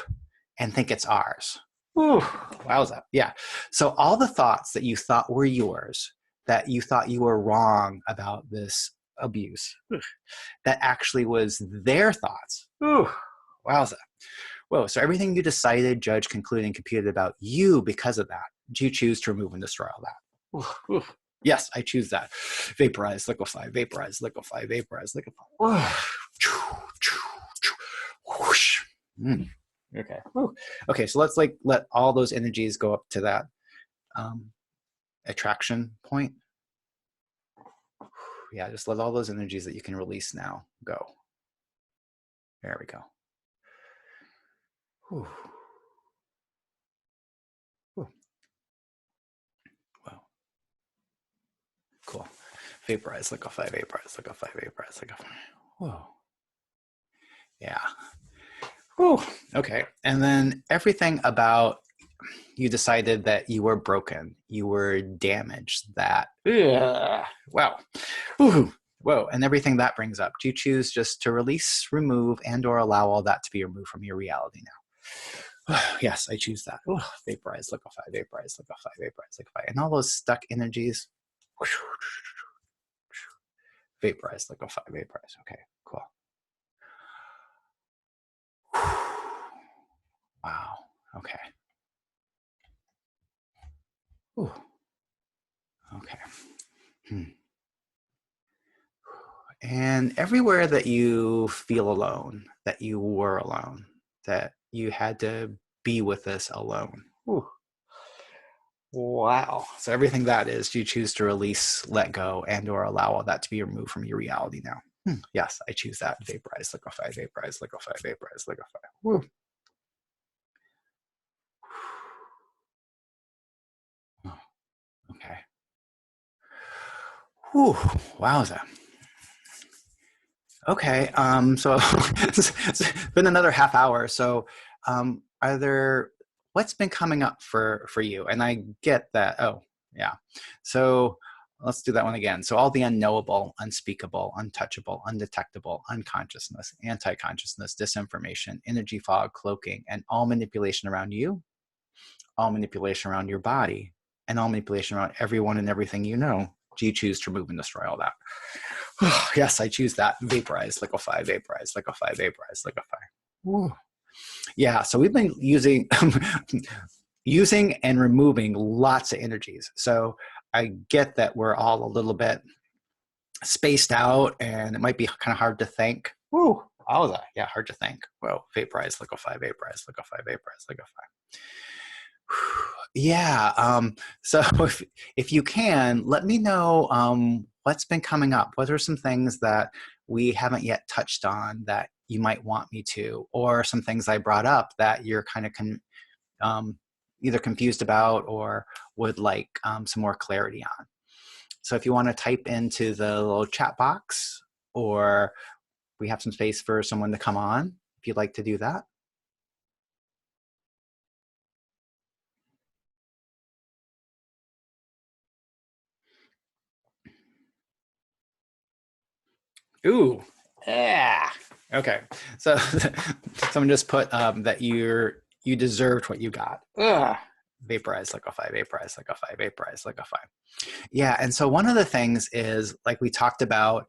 Speaker 1: and think it's ours. Ooh, wowza. Yeah. So all the thoughts that you thought were yours, that you thought you were wrong about this abuse, that actually was their thoughts. Ooh, wowza. Whoa. So everything you decided, judged, concluded, and computed about you because of that, do you choose to remove and destroy all that? Ooh, ooh. Yes, I choose that. Vaporize, liquefy, vaporize, liquefy, vaporize, liquefy. Whoosh. Okay. Woo. Okay. So let's let all those energies go up to that attraction point. Yeah, just let all those energies that you can release now go. There we go. Whew. Whew. Wow. Cool. Vaporize, liquefy, vaporize, liquefy, vaporize, liquefy. Whoa. Yeah. Whew. Okay. And then everything about you decided that you were broken, you were damaged, that, wow. Whew. Whoa. And everything that brings up, do you choose just to release, remove, and or allow all that to be removed from your reality now? Yes, I choose that. Ooh, vaporize, liquefy, vaporize, liquefy, vaporize, liquefy. And all those stuck energies, vaporize, liquefy, vaporize. Okay, cool. Wow. Okay. Ooh. Okay. And everywhere that you feel alone, that you were alone, that you had to be with this alone. Ooh. Wow. So everything that is, you choose to release, let go, and or allow all that to be removed from your reality now. Yes, I choose that. Vaporize, liquefy, vaporize, liquefy, vaporize, liquefy. Woo. Oh, okay. Whew. Wowza. Okay. So it's been another half hour. So are there, what's been coming up for you? And I get that. Oh, yeah. So let's do that one again. So all the unknowable, unspeakable, untouchable, undetectable, unconsciousness, anti-consciousness, disinformation, energy fog, cloaking, and all manipulation around you, all manipulation around your body, and all manipulation around everyone and everything you know. Do you choose to remove and destroy all that? Yes, I choose that. Vaporize, liquefy, vaporize, liquefy, vaporize, liquefy. Woo. Yeah, so we've been using using and removing lots of energies. So I get that we're all a little bit spaced out and it might be kind of hard to think. Woo. Oh, yeah, hard to think. Whoa, vaporize, liquefy, vaporize, liquefy, vaporize, liquefy. Yeah. So if you can, let me know what's been coming up. What are some things that we haven't yet touched on that you might want me to, or some things I brought up that you're kind of either confused about or would like some more clarity on. So if you want to type into the little chat box, or we have some space for someone to come on, if you'd like to do that. Ooh, yeah. Okay, so someone just put that you deserved what you got. Ugh. Vaporize, liquefy, vaporize, liquefy, vaporize, liquefy. Yeah, and so one of the things is, like we talked about,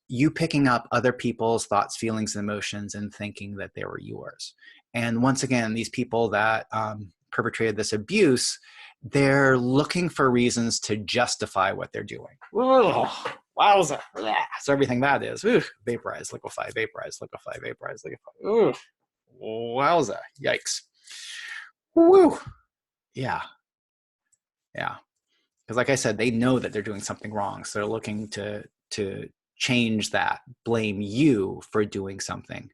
Speaker 1: you picking up other people's thoughts, feelings, and emotions and thinking that they were yours. And once again, these people that perpetrated this abuse, they're looking for reasons to justify what they're doing. Ugh. Wowza. So everything that is, vaporize, liquefy, vaporize, liquefy, vaporize, liquefy. Wowza. Yikes. Woo. Yeah. Yeah. Because like I said, they know that they're doing something wrong. So they're looking to change that, blame you for doing something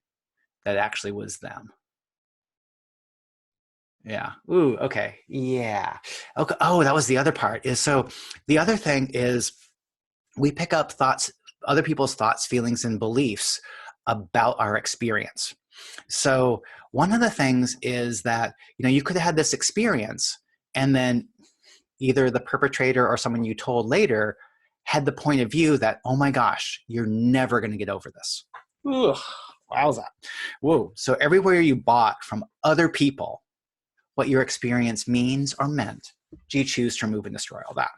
Speaker 1: that actually was them. Yeah. Ooh, okay. Yeah. Okay. Oh, that was the other part. Is so the other thing is we pick up thoughts, other people's thoughts, feelings, and beliefs about our experience. So one of the things is that, you could have had this experience and then either the perpetrator or someone you told later had the point of view that, oh my gosh, you're never going to get over this. Ugh, wowza. Whoa. So everywhere you bought from other people what your experience means or meant, do you choose to remove and destroy all that?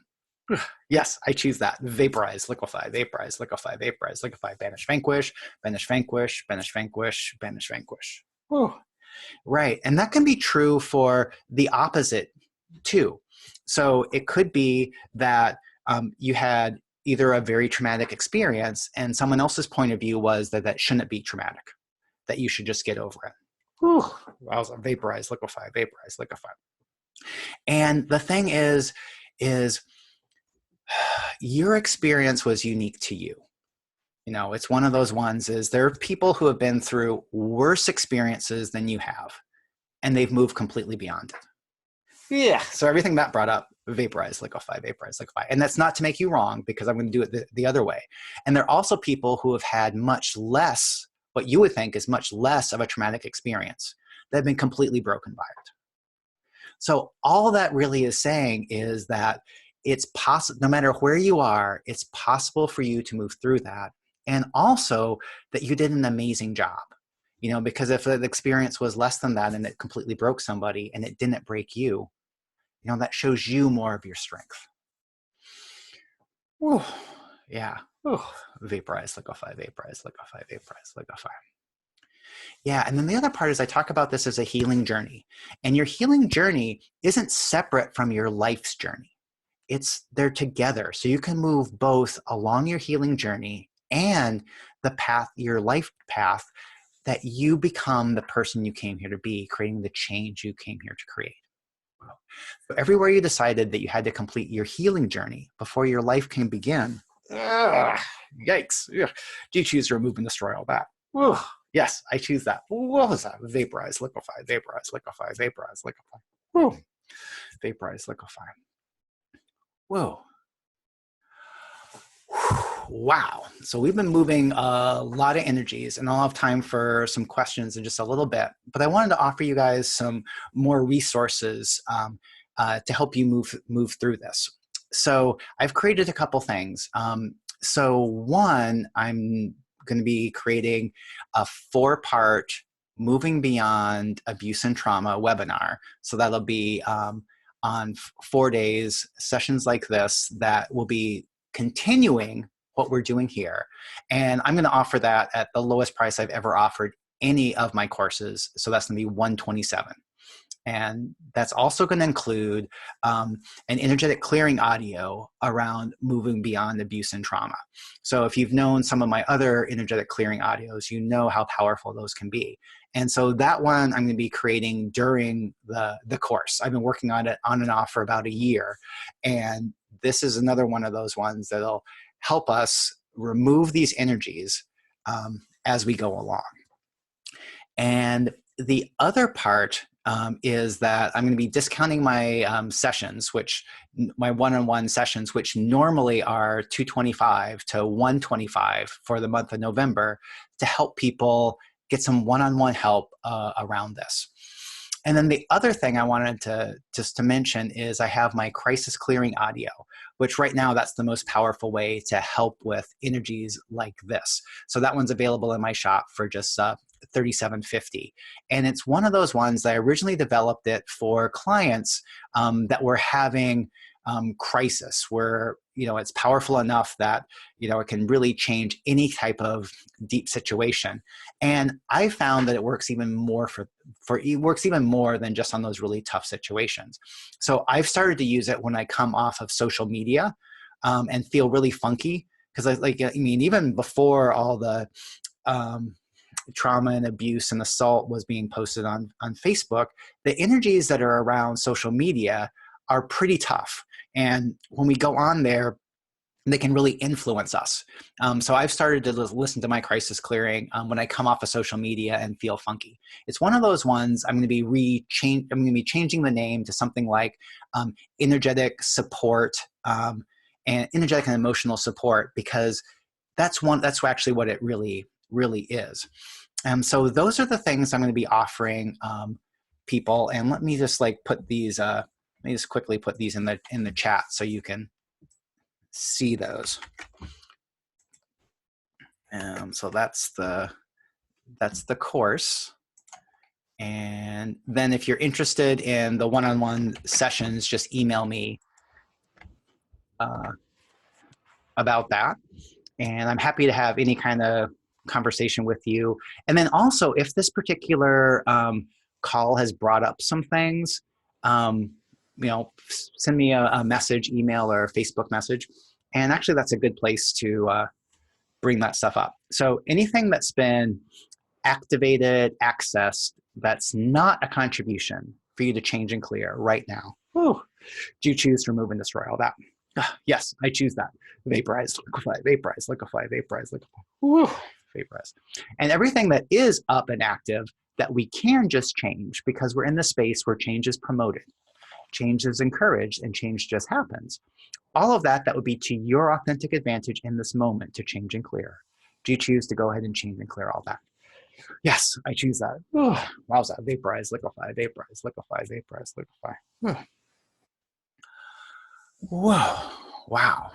Speaker 1: Yes, I choose that. Vaporize, liquefy, vaporize, liquefy, vaporize, liquefy, banish, vanquish, banish, vanquish, banish, vanquish, banish, vanquish. Whew. Right. And that can be true for the opposite too. So it could be that you had either a very traumatic experience and someone else's point of view was that that shouldn't be traumatic, that you should just get over it. Whew. Wow, vaporize, liquefy, vaporize, liquefy. And the thing is Your experience was unique to you. You know, it's one of those ones is there are people who have been through worse experiences than you have, and they've moved completely beyond it. Yeah. So everything Matt brought up, vaporize, liquefy, vaporize, liquefy. And that's not to make you wrong, because I'm going to do it the other way. And there are also people who have had much less, what you would think is much less of a traumatic experience, that have been completely broken by it. So all that really is saying is that it's possible, no matter where you are, it's possible for you to move through that. And also that you did an amazing job. You know, because if the experience was less than that and it completely broke somebody and it didn't break you, you know, that shows you more of your strength. Whew. Yeah. Whew. Vaporize, liquefy, vaporize, liquefy, vaporize, liquefy. Yeah. And then the other part is I talk about this as a healing journey. And your healing journey isn't separate from your life's journey. They're together. So you can move both along your healing journey and the path, your life path, that you become the person you came here to be, creating the change you came here to create. So everywhere you decided that you had to complete your healing journey before your life can begin, yikes. Ugh. Do you choose to remove and destroy all that? Ugh. Yes, I choose that. What was that? Vaporize, liquefy, vaporize, liquefy, vaporize, liquefy. Whoa. Vaporize, liquefy. Whoa. Wow. So we've been moving a lot of energies, and I'll have time for some questions in just a little bit. But I wanted to offer you guys some more resources to help you move through this. So I've created a couple things. So one, I'm going to be creating a 4-part Moving Beyond Abuse and Trauma webinar. So that'll be on 4 days, sessions like this that will be continuing what we're doing here. And I'm going to offer that at the lowest price I've ever offered any of my courses. So that's going to be $127. And that's also going to include an energetic clearing audio around moving beyond abuse and trauma. So if you've known some of my other energetic clearing audios, you know how powerful those can be. And so that one I'm going to be creating during the course. I've been working on it on and off for about a year. And this is another one of those ones that'll help us remove these energies as we go along. And the other part is that I'm going to be discounting my sessions, my one-on-one sessions, which normally are $225 to $125 for the month of November, to help people get some one-on-one help around this. And then the other thing I wanted to mention is I have my crisis clearing audio, which right now that's the most powerful way to help with energies like this. So that one's available in my shop for just $37.50. And it's one of those ones that I originally developed it for clients that were having crisis, where, you know, it's powerful enough that, you know, it can really change any type of deep situation. And I found that it works even more it works even more than just on those really tough situations. So I've started to use it when I come off of social media and feel really funky, because even before all the trauma and abuse and assault was being posted on Facebook, the energies that are around social media are pretty tough. And when we go on there, they can really influence us. So I've started to listen to my crisis clearing when I come off of social media and feel funky. It's one of those ones I'm going to be changing the name to something like energetic support and energetic and emotional support, because that's actually what it really is. So those are the things I'm going to be offering people. And let me just put these. Let me just quickly put these in the chat so you can see those. So that's the course. And then if you're interested in the one-on-one sessions, just email me about that. And I'm happy to have any kind of conversation with you. And then also, if this particular call has brought up some things, send me a message, email, or Facebook message. And actually, that's a good place to bring that stuff up. So anything that's been activated, accessed, that's not a contribution for you to change and clear right now, do you choose to remove and destroy all that? Yes, I choose that. Vaporize, liquefy, vaporize, liquefy, vaporize, liquefy. Woo, vaporize. And everything that is up and active that we can just change, because we're in the space where change is promoted, change is encouraged, and change just happens. All of that, that would be to your authentic advantage in this moment to change and clear. Do you choose to go ahead and change and clear all that? Yes, I choose that. Wowza, vaporize, liquefy, vaporize, liquefy, vaporize, liquefy. Whoa, wow.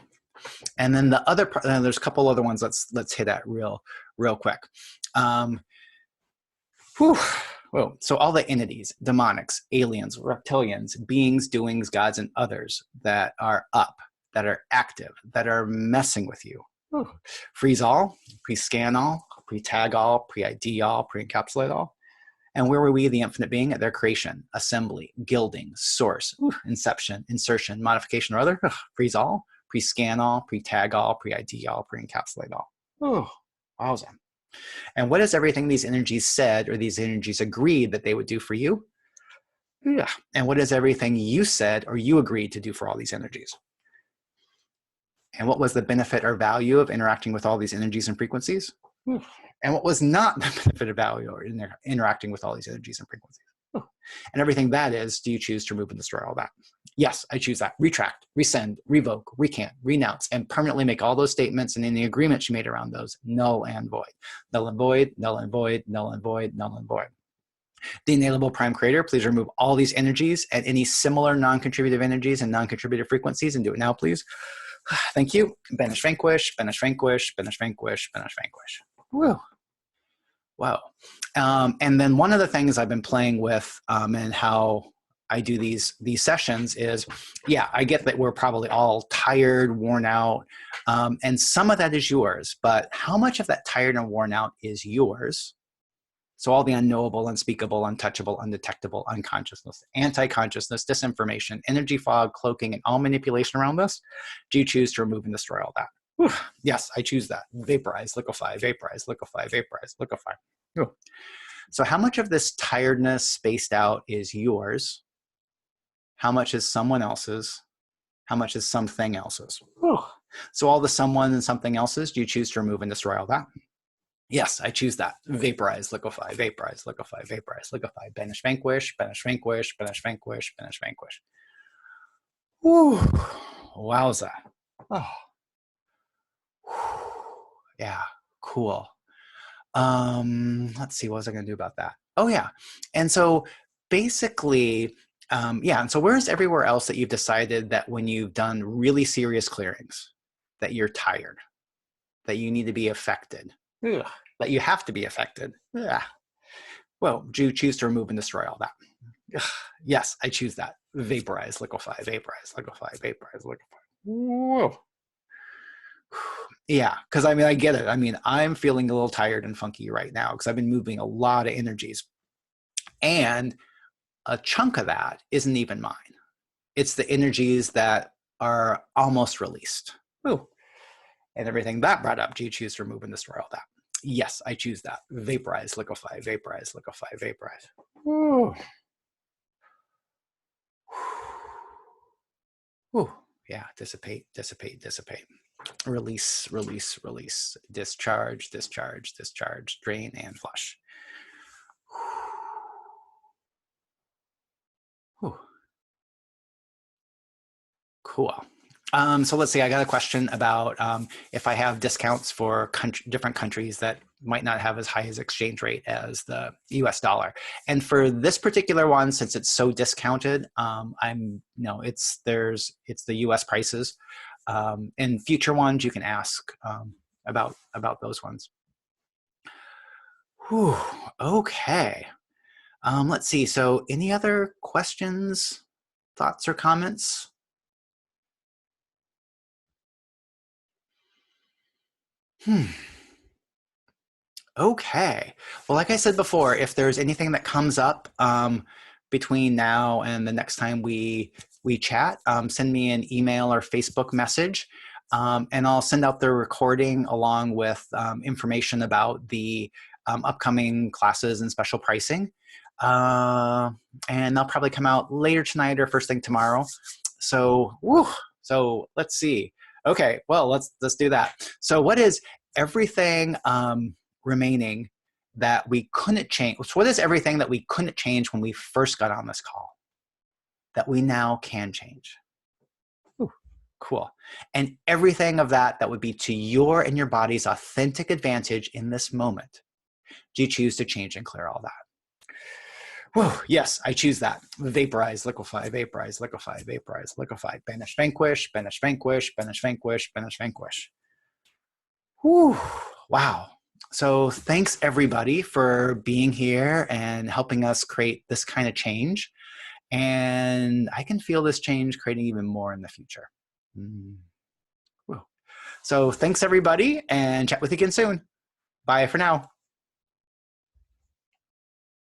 Speaker 1: And then the other part, there's a couple other ones. Let's hit that real quick. Whoa. So all the entities, demonics, aliens, reptilians, beings, doings, gods, and others that are up, that are active, that are messing with you. Freeze all, pre-scan all, pre-tag all, pre-ID all, pre-encapsulate all. And where were we, the infinite being? At their creation, assembly, gilding, source, inception, insertion, modification, or other. Freeze all, pre-scan all, pre-tag all, pre-ID all, pre-encapsulate all. Wowza. And what is everything these energies said or these energies agreed that they would do for you? Yeah. And what is everything you said or you agreed to do for all these energies? And what was the benefit or value of interacting with all these energies and frequencies? And what was not the benefit or value or interacting with all these energies and frequencies? And everything that is, do you choose to remove and destroy all that? Yes, I choose that. Retract, rescind, revoke, recant, renounce, and permanently make all those statements and any agreements you made around those null and void. Null and void, null and void, null and void, null and void. The Inalienable Prime Creator, please remove all these energies and any similar non-contributive energies and non-contributive frequencies, and do it now, please. Thank you. Banish, vanquish, banish, vanquish, banish, vanquish, banish, vanquish. Woo. Wow. And then one of the things I've been playing with and how I do these sessions is, yeah, I get that we're probably all tired, worn out, and some of that is yours, but how much of that tired and worn out is yours? So all the unknowable, unspeakable, untouchable, undetectable, unconsciousness, anti-consciousness, disinformation, energy fog, cloaking, and all manipulation around this, do you choose to remove and destroy all that? Whew. Yes, I choose that. Vaporize, liquefy, vaporize, liquefy, vaporize, liquefy. Whew. So how much of this tiredness spaced out is yours? How much is someone else's? How much is something else's? Whew. So all the someone and something else's, do you choose to remove and destroy all that? Yes, I choose that. Vaporize, liquefy, vaporize, liquefy, vaporize, liquefy. Banish, vanquish, banish, vanquish, banish, vanquish, banish, vanquish. Whew. Wowza. Oh. Yeah, cool. Let's see, what was I going to do about that? Oh, yeah. And so basically, yeah, and so where's everywhere else that you've decided that when you've done really serious clearings, that you're tired, that you need to be affected? Ugh. That you have to be affected. Ugh. Well, do you choose to remove and destroy all that? Ugh. Yes, I choose that. Vaporize, liquefy, vaporize, liquefy, vaporize, liquefy. Whoa. Yeah, because I mean, I get it. I mean, I'm feeling a little tired and funky right now because I've been moving a lot of energies. And a chunk of that isn't even mine. It's the energies that are almost released. Ooh. And everything that brought up, do you choose to remove and destroy all that? Yes, I choose that. Vaporize, liquefy, vaporize, liquefy, vaporize. Ooh. Ooh. Yeah, dissipate, dissipate, dissipate. Release, release, release. Discharge, discharge, discharge. Drain and flush. Whew. Cool. So let's see, I got a question about if I have discounts for different countries that might not have as high as exchange rate as the US dollar. And for this particular one, since it's so discounted, it's the US prices. In future ones, you can ask about those ones. Whew, okay. Let's see, so any other questions, thoughts, or comments? Okay. Well, like I said before, if there's anything that comes up between now and the next time we chat, send me an email or Facebook message, and I'll send out the recording along with information about the upcoming classes and special pricing. And they'll probably come out later tonight or first thing tomorrow. So, So let's see. Okay, well, let's do that. So what is everything remaining that we couldn't change? So what is everything that we couldn't change when we first got on this call that we now can change? Ooh, cool. And everything of that would be to your and your body's authentic advantage in this moment. Do you choose to change and clear all that? Whew, yes, I choose that. Vaporize, liquefy, vaporize, liquefy, vaporize, liquefy. Banish, vanquish, banish, vanquish, banish, vanquish, banish, vanquish. Whew, wow. So thanks everybody for being here and helping us create this kind of change. And I can feel this change creating even more in the future. So thanks everybody, and chat with you again soon. Bye for now.